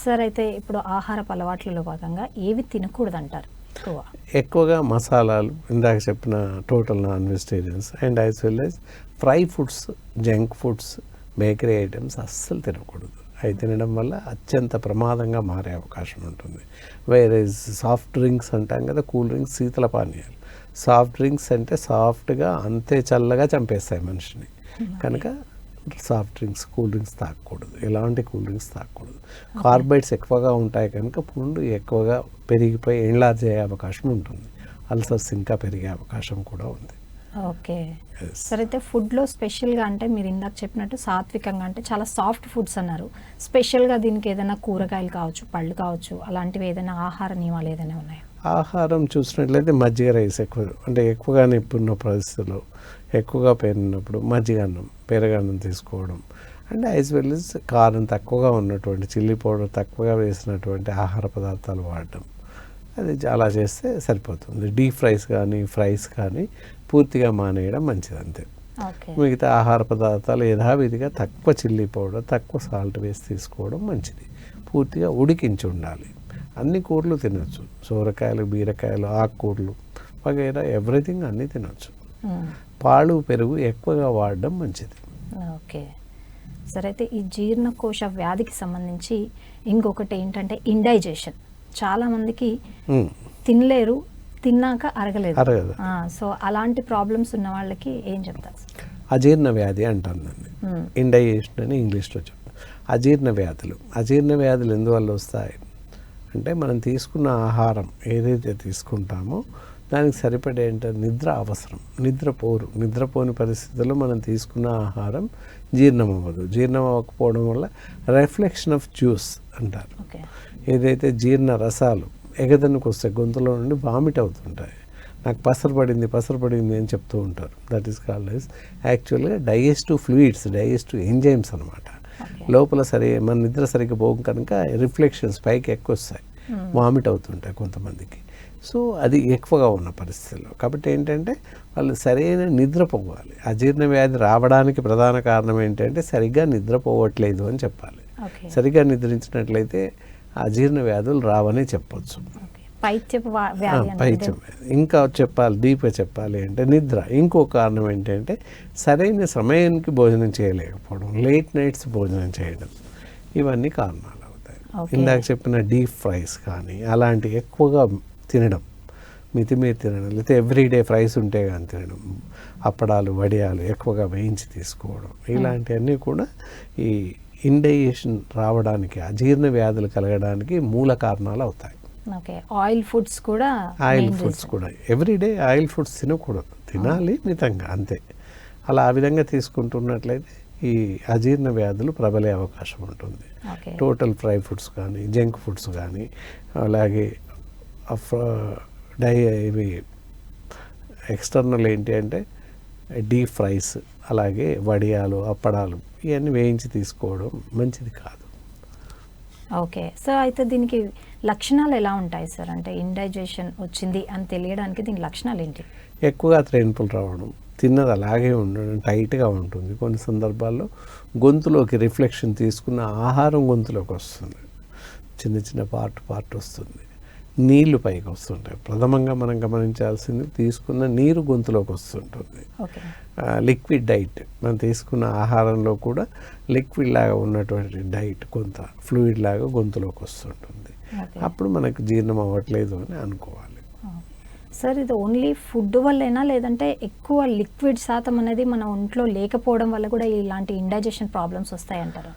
sir. అయితే ఇప్పుడు ఆహారపు అలవాట్లలో భాగంగా ఏవి తినకూడదు అంటారు? ఎక్కువగా మసాలాలు, ఇందాక చెప్పిన total non vegetarians, and as well as fry foods, junk foods, bakery items అస్సలు తినకూడదు. అవి తినడం వల్ల అత్యంత ప్రమాదంగా మారే అవకాశం ఉంటుంది. వేరే సాఫ్ట్ డ్రింక్స్ అంటాం కదా, కూల్ డ్రింక్స్, శీతల పానీయాలు. సాఫ్ట్ డ్రింక్స్ అంటే సాఫ్ట్గా అంతే చల్లగా చంపేస్తాయి మనిషిని. కనుక సాఫ్ట్ డ్రింక్స్, కూల్ డ్రింక్స్ తాగకూడదు. ఎలాంటి కూల్ డ్రింక్స్ తాగకూడదు. కార్బైడ్స్ ఎక్కువగా ఉంటాయి కనుక పుండు ఎక్కువగా పెరిగిపోయి ఎన్లార్జ్ అయ్యే అవకాశం ఉంటుంది. అల్సర్స్ ఇంకా పెరిగే అవకాశం కూడా ఉంది. ఓకే. సరే, అయితే ఫుడ్లో స్పెషల్గా అంటే మీరు ఇందాక చెప్పినట్టు సాత్వికంగా అంటే చాలా సాఫ్ట్ ఫుడ్స్ అన్నారు. స్పెషల్గా దీనికి ఏదైనా కూరగాయలు కావచ్చు, పళ్ళు కావచ్చు, అలాంటివి ఏదైనా ఆహార నియమాలు ఏదైనా ఉన్నాయా? ఆహారం చూసినట్లయితే మజ్జిగ రైస్ ఎక్కువ, అంటే ఎక్కువగా నిప్పున్న పరిస్థితుల్లో, ఎక్కువగా పేరున్నప్పుడు మజ్జిగ అన్నం, పెరగన్నం తీసుకోవడం. అండ్ యాజ్ వెల్ as కారం తక్కువగా ఉన్నటువంటి, చిల్లీ పౌడర్ తక్కువగా వేసినటువంటి ఆహార పదార్థాలు వాడటం. అది చాలా చేస్తే సరిపోతుంది. డీప్ ఫ్రైస్ కానీ పూర్తిగా మానేయడం మంచిది అంతే. మిగతా ఆహార పదార్థాలు యథావిధిగా తక్కువ చిల్లీ పౌడర్, తక్కువ సాల్ట్ వేసి తీసుకోవడం మంచిది. పూర్తిగా ఉడికించి ఉండాలి. అన్ని కూరలు తినొచ్చు. సోరకాయలు, బీరకాయలు, ఆకుకూరలు వగైరా ఎవ్రీథింగ్ అన్నీ తినొచ్చు. పాలు, పెరుగు ఎక్కువగా వాడడం మంచిది. ఓకే. సరే, అయితే ఈ జీర్ణకోశ వ్యాధికి సంబంధించి ఇంకొకటి ఏంటంటే ఇండైజెషన్. చాలామందికి తినలేరు, తిన్నాక అరగదు. సో అలాంటి ప్రాబ్లమ్స్ ఉన్న వాళ్ళకి ఏం చెప్తారు? అజీర్ణ వ్యాధి అంటుందండి. ఇండైజెషన్ అని ఇంగ్లీష్లో చెప్తాం. అజీర్ణ వ్యాధులు ఎందువల్ల వస్తాయి అంటే, మనం తీసుకున్న ఆహారం ఏదైతే తీసుకుంటామో దానికి సరిపడే నిద్ర అవసరం. నిద్రపోని పరిస్థితుల్లో మనం తీసుకున్న ఆహారం జీర్ణం అవ్వదు. జీర్ణం అవ్వకపోవడం వల్ల రిఫ్లెక్షన్ ఆఫ్ జ్యూస్ అంటారు. ఓకే. ఏదైతే జీర్ణ రసాలు ఎగదనికి వస్తాయి, గొంతులో నుండి వామిట్ అవుతుంటాయి. నాకు పసరపడింది అని చెప్తూ ఉంటారు. దట్ ఈస్ కాల్డ్ ఎస్ యాక్చువల్గా డైజెస్టివ్ ఫ్లూయిడ్స్, డైజెస్టివ్ ఎంజైమ్స్ అనమాట. లోపల మన నిద్ర సరిగ్గా పోగు కనుక రిఫ్లెక్షన్స్ పైకి ఎక్కువ వస్తాయి, వామిట్ అవుతుంటాయి కొంతమందికి. సో అది ఎక్కువగా ఉన్న పరిస్థితుల్లో. కాబట్టి ఏంటంటే వాళ్ళు సరైన నిద్రపోవాలి. అజీర్ణ వ్యాధి రావడానికి ప్రధాన కారణం ఏంటంటే సరిగ్గా నిద్రపోవట్లేదు అని చెప్పాలి. సరిగ్గా నిద్రించినట్లయితే అజీర్ణ వ్యాధులు రావని చెప్పొచ్చు. పైత్యం. ఇంకా చెప్పాలి, డీప్గా చెప్పాలి అంటే నిద్ర. ఇంకో కారణం ఏంటంటే సరైన సమయానికి భోజనం చేయలేకపోవడం, లేట్ నైట్స్ భోజనం చేయడం, ఇవన్నీ కారణాలు అవుతాయి. ఇందాక చెప్పిన డీప్ ఫ్రైస్ కానీ అలాంటివి ఎక్కువగా తినడం, మితిమీరి తినడం, లేకపోతే ఎవ్రీడే ఫ్రైస్ ఉంటే కానీ తినడం, అప్పడాలు వడియాలు ఎక్కువగా వేయించి తీసుకోవడం, ఇలాంటివన్నీ కూడా ఈ ఇండైజెషన్ రావడానికి, అజీర్ణ వ్యాధులు కలగడానికి మూల కారణాలు అవుతాయి. ఆయిల్ ఫుడ్స్ కూడా ఎవ్రీడే ఆయిల్ ఫుడ్స్ తినకూడదు, తినాలి మితంగా అంతే. అలా ఆ విధంగా తీసుకుంటున్నట్లయితే ఈ అజీర్ణ వ్యాధులు ప్రబలే అవకాశం ఉంటుంది. టోటల్ ఫ్రై ఫుడ్స్ కానీ, జంక్ ఫుడ్స్ కానీ, అలాగే ఇవి ఎక్స్టర్నల్ ఏంటి అంటే డీప్ ఫ్రైస్, అలాగే వడియాలు, అప్పడాలు, ఇవన్నీ వేయించి తీసుకోవడం మంచిది కాదు. ఓకే. సో అయితే దీనికి లక్షణాలు ఎలా ఉంటాయి సార్? అంటే ఇండైజెషన్ వచ్చింది అని తెలియడానికి దీని లక్షణాలు ఏంటి? ఎక్కువగా త్రేన్పులు రావడం, తిన్నది అలాగే ఉండడం, టైట్గా ఉంటుంది. కొన్ని సందర్భాల్లో గొంతులోకి రిఫ్లెక్షన్ తీసుకున్న ఆహారం గొంతులోకి వస్తుంది, చిన్న చిన్న పార్ట్ వస్తుంది, నీళ్లు పైకి వస్తుంటాయి. ప్రథమంగా మనం గమనించాల్సింది తీసుకున్న నీరు గొంతులోకి వస్తుంటుంది. లిక్విడ్ డైట్, మనం తీసుకున్న ఆహారంలో కూడా లిక్విడ్ లాగా ఉన్నటువంటి డైట్, కొంత ఫ్లూయిడ్ లాగా గొంతులోకి వస్తుంటుంది. అప్పుడు మనకు జీర్ణం అవ్వట్లేదు అని అనుకోవాలి. సార్, ఇది ఓన్లీ ఫుడ్ వల్లేనా, లేదంటే ఎక్కువ లిక్విడ్ శాతం అనేది మన ఒంట్లో లేకపోవడం వల్ల కూడా ఇలాంటి ఇండైజెషన్ ప్రాబ్లమ్స్ వస్తాయంటారా?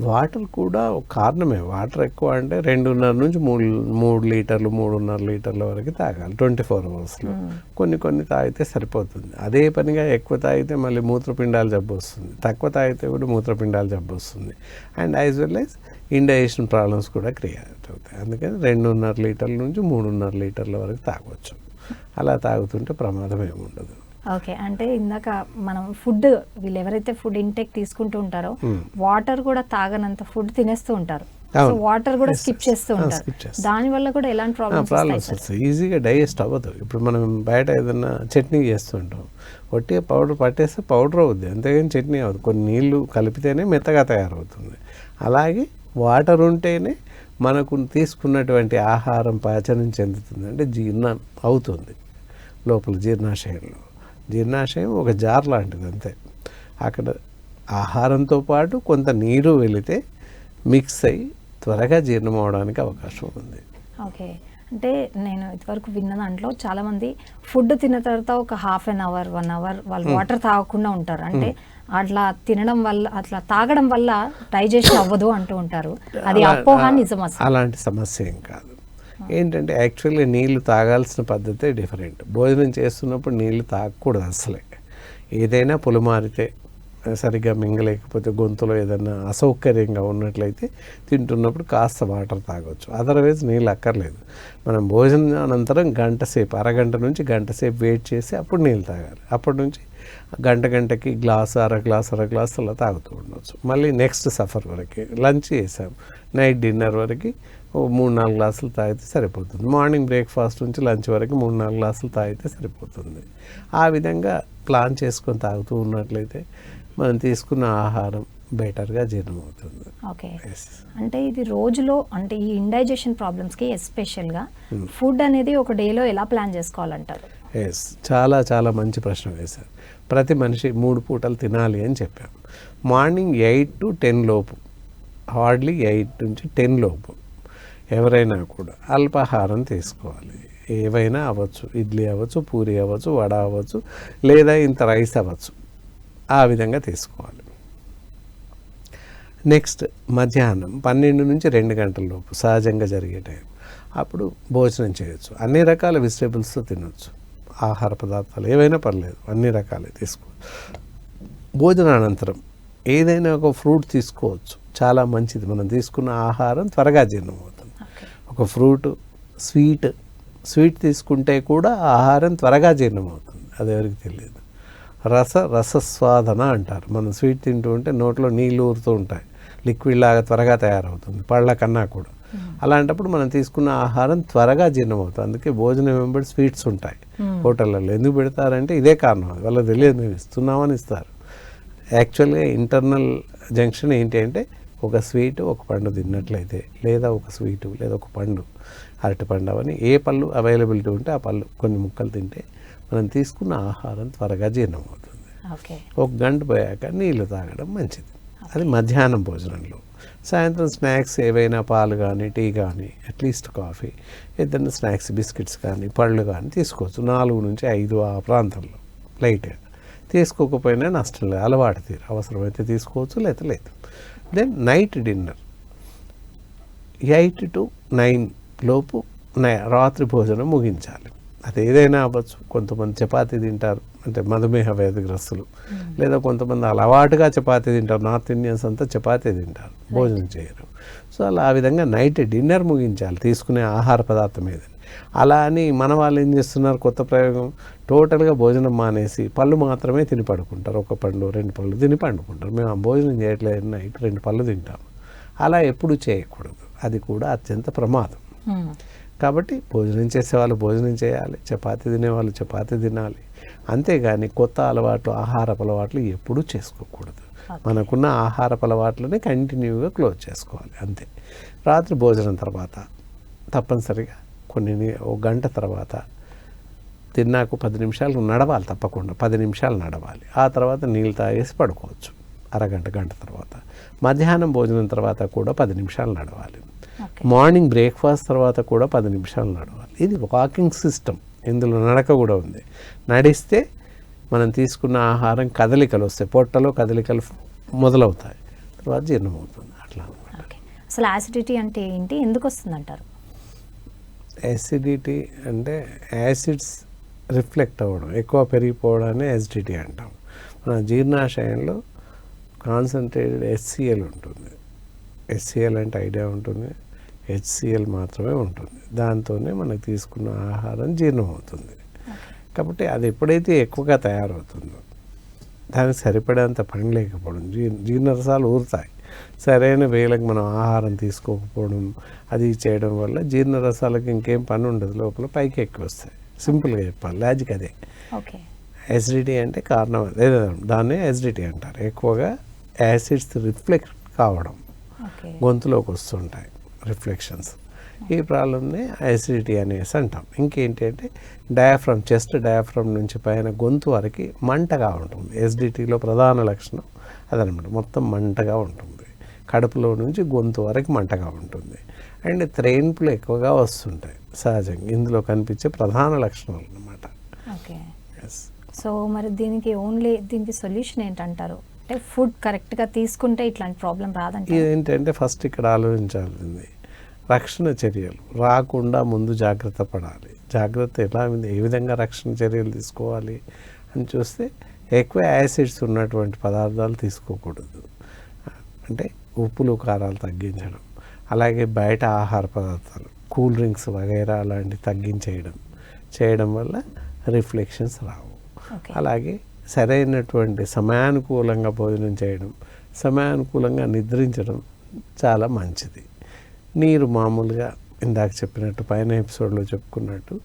వాటర్ కూడా ఒక కారణమే. వాటర్ ఎక్కువ అంటే 2.5 నుంచి 3 లీటర్లు 3.5 లీటర్ల వరకు తాగాలి 24 అవర్స్లో. కొన్ని తాగితే సరిపోతుంది. అదే పనిగా ఎక్కువ తాగితే మళ్ళీ మూత్రపిండాలు జబ్బు వస్తుంది, తక్కువ తాగితే కూడా మూత్రపిండాలు జబ్బు వస్తుంది. And as well as indigestion problems కూడా క్రియేట్ అవుతాయి. అందుకని 2.5 లీటర్ల నుంచి 3.5 లీటర్ల వరకు తాగవచ్చు. అలా తాగుతుంటే ప్రమాదం ఏమి ఉండదు. ఓకే. అంటే ఇందాక మనం ఫుడ్, వీళ్ళు ఎవరైతే ఫుడ్ ఇంటేక్ తీసుకుంటూ ఉంటారో వాటర్ కూడా తాగనంత ఫుడ్ తినేస్తూ ఉంటారు. సో వాటర్ కూడా స్కిప్ చేస్తూ ఉంటారు. దానివల్ల కూడా ఎలాంటి ప్రాబ్లమ్స్ వస్తాయి? ఈజీగా డైజెస్ట్ అవ్వదు. ఇప్పుడు మనం బయట ఏదైనా చట్నీ చేస్తుంటాం, ఒట్టిగా పౌడర్ పట్టేస్తే పౌడర్ అవుద్ది, అంతేగాని చట్నీ అవ్వదు. కొన్ని నీళ్లు కలిపితేనే మెత్తగా తయారవుతుంది. అలాగే వాటర్ ఉంటేనే మనకు తీసుకున్నటువంటి ఆహారం పాచనం చెందుతుంది, అంటే జీర్ణం అవుతుంది లోపల జీర్ణాశయంలో. జీర్ణాశయం ఒక జార్ లాంటిది అంతే. అక్కడ ఆహారంతో పాటు కొంత నీరు వెళితే మిక్స్ అయ్యి త్వరగా జీర్ణం అవడానికి అవకాశం ఉంది. ఓకే. అంటే నేను ఇదివరకు విన్న దాంట్లో చాలామంది ఫుడ్ తిన్న తర్వాత ఒక హాఫ్ అన్ అవర్ 1 అవర్ వాళ్ళు వాటర్ తాగకుండా ఉంటారు. అంటే అట్లా తినడం వల్ల, అట్లా తాగడం వల్ల డైజెషన్ అవ్వదు అంటూ ఉంటారు. అది అపోహ, నిజమా? అలాంటి సమస్య ఏం కాదు. ఏంటంటే యాక్చువల్గా నీళ్లు తాగాల్సిన పద్ధతే డిఫరెంట్. భోజనం చేస్తున్నప్పుడు నీళ్లు తాగకూడదు అసలే. ఏదైనా పులుమారితే, సరిగ్గా మింగలేకపోతే, గొంతులో ఏదైనా అసౌకర్యంగా ఉన్నట్లయితే తింటున్నప్పుడు కాస్త వాటర్ తాగొచ్చు. అదర్వైజ్ నీళ్ళు అక్కర్లేదు. మనం భోజనం అనంతరం అరగంట నుంచి గంట సేపు వెయిట్ చేసి అప్పుడు నీళ్ళు తాగాలి. అప్పటి నుంచి గంటకి గ్లాసు, అర గ్లాసు అలా తాగుతూ ఉండవచ్చు. మళ్ళీ నెక్స్ట్ సఫర్ వరకు, లంచ్ చేసాం, నైట్ డిన్నర్ వరకు 3-4 గ్లాసులు తాగితే సరిపోతుంది. మార్నింగ్ బ్రేక్ఫాస్ట్ నుంచి లంచ్ వరకు 3-4 గ్లాసులు తాగితే సరిపోతుంది. ఆ విధంగా ప్లాన్ చేసుకొని తాగుతూ ఉన్నట్లయితే మనం తీసుకున్న ఆహారం బెటర్గా జీర్ణం అవుతుంది. ఓకే. అంటే ఇది రోజులో, అంటే ఈ ఇండైజెషన్ ప్రాబ్లమ్స్కి ఎస్పెషల్గా ఫుడ్ అనేది ఒక డేలో ఎలా ప్లాన్ చేసుకోవాలంటారు? చాలా మంచి ప్రశ్న వేశారు. ప్రతి మనిషి 3 పూటలు తినాలి అని చెప్పాం. మార్నింగ్ 8 to 10 లోపు, హార్డ్లీ 8 నుంచి 10 లోపు ఎవరైనా కూడా అల్పాహారం తీసుకోవాలి. ఏవైనా అవ్వచ్చు, ఇడ్లీ అవ్వచ్చు, పూరి అవ్వచ్చు, వడ అవ్వచ్చు, లేదా ఇంత రైస్ అవ్వచ్చు. ఆ విధంగా తీసుకోవాలి. నెక్స్ట్ మధ్యాహ్నం 12 నుంచి 2 గంటల లోపు సహజంగా జరిగే టైం, అప్పుడు భోజనం చేయొచ్చు. అన్ని రకాల వెజిటేబుల్స్తో తినొచ్చు. ఆహార పదార్థాలు ఏవైనా పర్లేదు, అన్ని రకాలే తీసుకో. భోజనానంతరం ఏదైనా ఒక ఫ్రూట్ తీసుకోవచ్చు, చాలా మంచిది. మనం తీసుకున్న ఆహారం త్వరగా జీర్ణమవుతుంది. ఒక ఫ్రూట్, స్వీట్ తీసుకుంటే కూడా ఆహారం త్వరగా జీర్ణమవుతుంది, అది ఎవరికి తెలియదు. రసస్వాదన అంటారు. మనం స్వీట్ తింటూ ఉంటే నోట్లో నీళ్ళు ఊరుతూ ఉంటాయి, లిక్విడ్ లాగా త్వరగా తయారవుతుంది, పళ్ళ కన్నా కూడా. అలాంటప్పుడు మనం తీసుకున్న ఆహారం త్వరగా జీర్ణమవుతుంది. అందుకే భోజనం వెంబడి స్వీట్స్ ఉంటాయి హోటళ్ళల్లో. ఎందుకు పెడతారంటే ఇదే కారణం. వాళ్ళకి తెలియదు, మేము ఇస్తున్నామని ఇస్తారు. యాక్చువల్గా ఇంటర్నల్ జంక్షన్ ఏంటి అంటే ఒక స్వీటు ఒక పండు తిన్నట్లయితే, లేదా ఒక స్వీటు లేదా ఒక పండు, అరటిపండు అవన్నీ ఏ పళ్ళు అవైలబిలిటీ ఉంటే ఆ పళ్ళు కొన్ని ముక్కలు తింటే మనం తీసుకున్న ఆహారం త్వరగా జీర్ణమవుతుంది. ఒక గంట పోయాక నీళ్లు తాగడం మంచిది. అది మధ్యాహ్నం భోజనంలో. సాయంత్రం స్నాక్స్ ఏవైనా పాలు కానీ టీ కానీ అట్లీస్ట్ కాఫీ, ఏదైనా స్నాక్స్ బిస్కెట్స్ కానీ పళ్ళు కానీ తీసుకోవచ్చు. 4 నుంచి 5 ఆ ప్రాంతంలో లైట్గా. తీసుకోకపోయినా నష్టం లేదు, అలవాటు తీరు. అవసరమైతే తీసుకోవచ్చు, లేదా లేదు. దెన్ నైట్ డిన్నర్ 8 to 9 లోపు రాత్రి భోజనం ముగించాలి. అది ఏదైనా అవ్వచ్చు. కొంతమంది చపాతీ తింటారు, అంటే మధుమేహ వ్యాధిగ్రస్తులు, లేదా కొంతమంది అలవాటుగా చపాతీ తింటారు. నార్త్ ఇండియన్స్ అంతా చపాతీ తింటారు, భోజనం చేయరు. సో అలా ఆ విధంగా నైట్ డిన్నర్ ముగించాలి తీసుకునే ఆహార పదార్థం ఏదని. అలా అని మన వాళ్ళు ఏం చేస్తున్నారు, కొత్త ప్రయోగం, టోటల్గా భోజనం మానేసి పళ్ళు మాత్రమే తిని పడుకుంటారు. ఒక పండు 2 పళ్ళు తిని పండుకుంటారు. మేము ఆ భోజనం చేయట్లేదు, నైట్ 2 పళ్ళు తింటాము. అలా ఎప్పుడు చేయకూడదు, అది కూడా అత్యంత ప్రమాదం. కాబట్టి భోజనం చేసేవాళ్ళు భోజనం చేయాలి, చపాతీ తినేవాళ్ళు చపాతీ తినాలి. అంతేగాని కొత్త ఆహారపు అలవాట్లు ఎప్పుడూ చేసుకోకూడదు. మనకున్న ఆహారపు అలవాట్లని కంటిన్యూగా క్లోజ్ చేసుకోవాలి, అంతే. రాత్రి భోజనం తర్వాత తప్పనిసరిగా ఒక గంట తర్వాత తిన్నాక 10 నిమిషాలు నడవాలి, తప్పకుండా 10 నిమిషాలు నడవాలి. ఆ తర్వాత నీళ్ళు తాగేసి పడుకోవచ్చు అరగంట, గంట తర్వాత. మధ్యాహ్నం భోజనం తర్వాత కూడా 10 నిమిషాలు నడవాలి. మార్నింగ్ బ్రేక్ఫాస్ట్ తర్వాత కూడా 10 నిమిషాలు నడవాలి. ఇది వాకింగ్ సిస్టమ్, ఇందులో నడక కూడా ఉంది. నడిస్తే మనం తీసుకున్న ఆహారం కదలికలు వస్తాయి, పొట్టలో కదలికలు మొదలవుతాయి, తర్వాత జీర్ణమవుతుంది. అట్లా అసలు యాసిడిటీ అంటే ఏంటి, ఎందుకు వస్తుంది అంటారు? యాసిడిటీ అంటే యాసిడ్స్ రిఫ్లెక్ట్ అవ్వడం, ఎక్కువ పెరిగిపోవడాన్ని యాసిడిటీ అంటాం. మన జీర్ణాశయంలో కాన్సన్ట్రేటెడ్ HCl ఉంటుంది. HCl అంటే ఐడియా ఉంటుంది, HCl మాత్రమే ఉంటుంది. దాంతోనే మనకు తీసుకున్న ఆహారం జీర్ణమవుతుంది. కాబట్టి అది ఎప్పుడైతే ఎక్కువగా తయారవుతుందో దానికి సరిపడేంత పని లేకపోవడం, జీర్ణరసాలు ఊరుతాయి. సరైన వేళకు మనం ఆహారం తీసుకోకపోవడం, అది చేయడం వల్ల జీర్ణరసాలకు ఇంకేం పని ఉండదు, లోపల పైకి ఎక్కువ వస్తాయి. సింపుల్గా చెప్పాలి, లాజిక్ అదే. యాసిడిటీ అంటే కారణం అదే, దాన్నే యాసిడిటీ అంటారు. ఎక్కువగా యాసిడ్స్ రిఫ్లెక్ట్ కావడం, గొంతులోకి వస్తుంటాయి రిఫ్లెక్షన్స్. ఈ ప్రాబ్లమ్ని యాసిడిటీ అనేసి అంటాం. ఇంకేంటి అంటే డయాఫ్రమ్, చెస్ట్ డయాఫ్రమ్ నుంచి పైన గొంతు వరకు మంటగా ఉంటుంది. యాసిడిటీలో ప్రధాన లక్షణం అదనమాట, మొత్తం మంటగా ఉంటుంది. కడుపులో నుంచి గొంతు వరకు మంటగా ఉంటుంది. అండ్ త్రేన్పులు ఎక్కువగా వస్తుంటాయి సహజంగా, ఇందులో కనిపించే ప్రధాన లక్షణాలు అన్నమాట. సో మరి దీనికి సొల్యూషన్ ఏంటంటారు? అంటే ఫుడ్ కరెక్ట్గా తీసుకుంటే ఇట్లాంటి ప్రాబ్లం రాదంటే ఏంటంటే ఫస్ట్ ఇక్కడ ఆలోచించాల్సింది రక్షణ చర్యలు రాకుండా ముందు జాగ్రత్త పడాలి. జాగ్రత్త ఏ విధంగా రక్షణ చర్యలు తీసుకోవాలి అని చూస్తే ఎక్కువ యాసిడ్స్ ఉన్నటువంటి పదార్థాలు తీసుకోకూడదు. అంటే ఉప్పులు కారాలు తగ్గించడం, అలాగే బయట ఆహార పదార్థాలు కూల్ డ్రింక్స్ వగైరా అలాంటివి చేయడం వల్ల రిఫ్లెక్షన్స్ రావు. అలాగే సరైనటువంటి సమయానుకూలంగా భోజనం చేయడం, సమయానుకూలంగా నిద్రించడం చాలా మంచిది. నీరు మామూలుగా ఇందాక చెప్పినట్టు పైన ఎపిసోడ్లో చెప్పుకున్నట్టు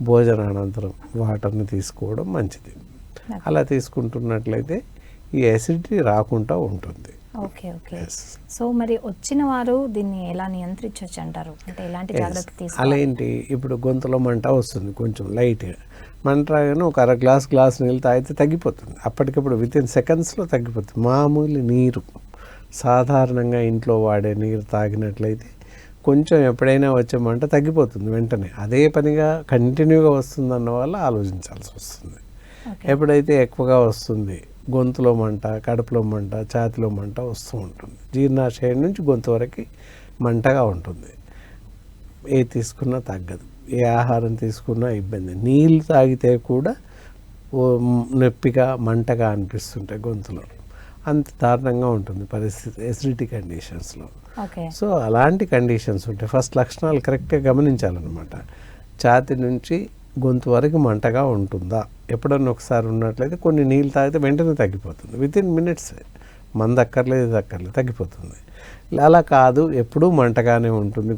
భోజనానంతరం వాటర్ని తీసుకోవడం మంచిది. అలా తీసుకుంటున్నట్లయితే ఈ యాసిడిటీ రాకుండా ఉంటుంది. ఓకే. సో మరి వచ్చిన వారు దీన్ని ఎలా నియంత్రించవచ్చు అంటారు? అంటే ఎలాంటి జాగ్రత్త తీసుకోవాలి? అలా ఏంటి, ఇప్పుడు గొంతులో మంట వస్తుంది, కొంచెం లైట్గా మంట రాగానే ఒక గ్లాస్ నీళ్ళు తాగితే తగ్గిపోతుంది. అప్పటికప్పుడు వితిన్ సెకండ్స్లో తగ్గిపోతుంది. మామూలు నీరు, సాధారణంగా ఇంట్లో వాడే నీరు తాగినట్లయితే కొంచెం ఎప్పుడైనా వచ్చే మంట తగ్గిపోతుంది వెంటనే. అదే పనిగా కంటిన్యూగా వస్తుందన్న వల్ల ఆలోచించాల్సి వస్తుంది. ఎప్పుడైతే ఎక్కువగా వస్తుంది, గొంతులో మంట, కడుపులో మంట, ఛాతిలో మంట వస్తూ ఉంటుంది. జీర్ణాశయం నుంచి గొంతు వరకు మంటగా ఉంటుంది. ఏ తీసుకున్నా తగ్గదు, ఏ ఆహారం తీసుకున్నా ఇబ్బంది. నీళ్ళు తాగితే కూడా నొప్పిగా మంటగా అనిపిస్తుంటాయి గొంతులో. అంత దారుణంగా ఉంటుంది పరిస్థితి ఎసిడిటీ కండిషన్స్లో. ఓకే. సో అలాంటి కండిషన్స్ ఉంటాయి. ఫస్ట్ లక్షణాలు కరెక్ట్గా గమనించాలన్నమాట. ఛాతి నుంచి గొంతు వరకు మంటగా ఉంటుందా, ఎప్పుడన్నా ఒకసారి ఉన్నట్లయితే కొన్ని నీళ్ళు తాగితే వెంటనే తగ్గిపోతుంది, వితిన్ మినిట్స్, మందు అక్కర్లేదు తగ్గిపోతుంది. అలా కాదు, ఎప్పుడూ మంటగానే ఉంటుంది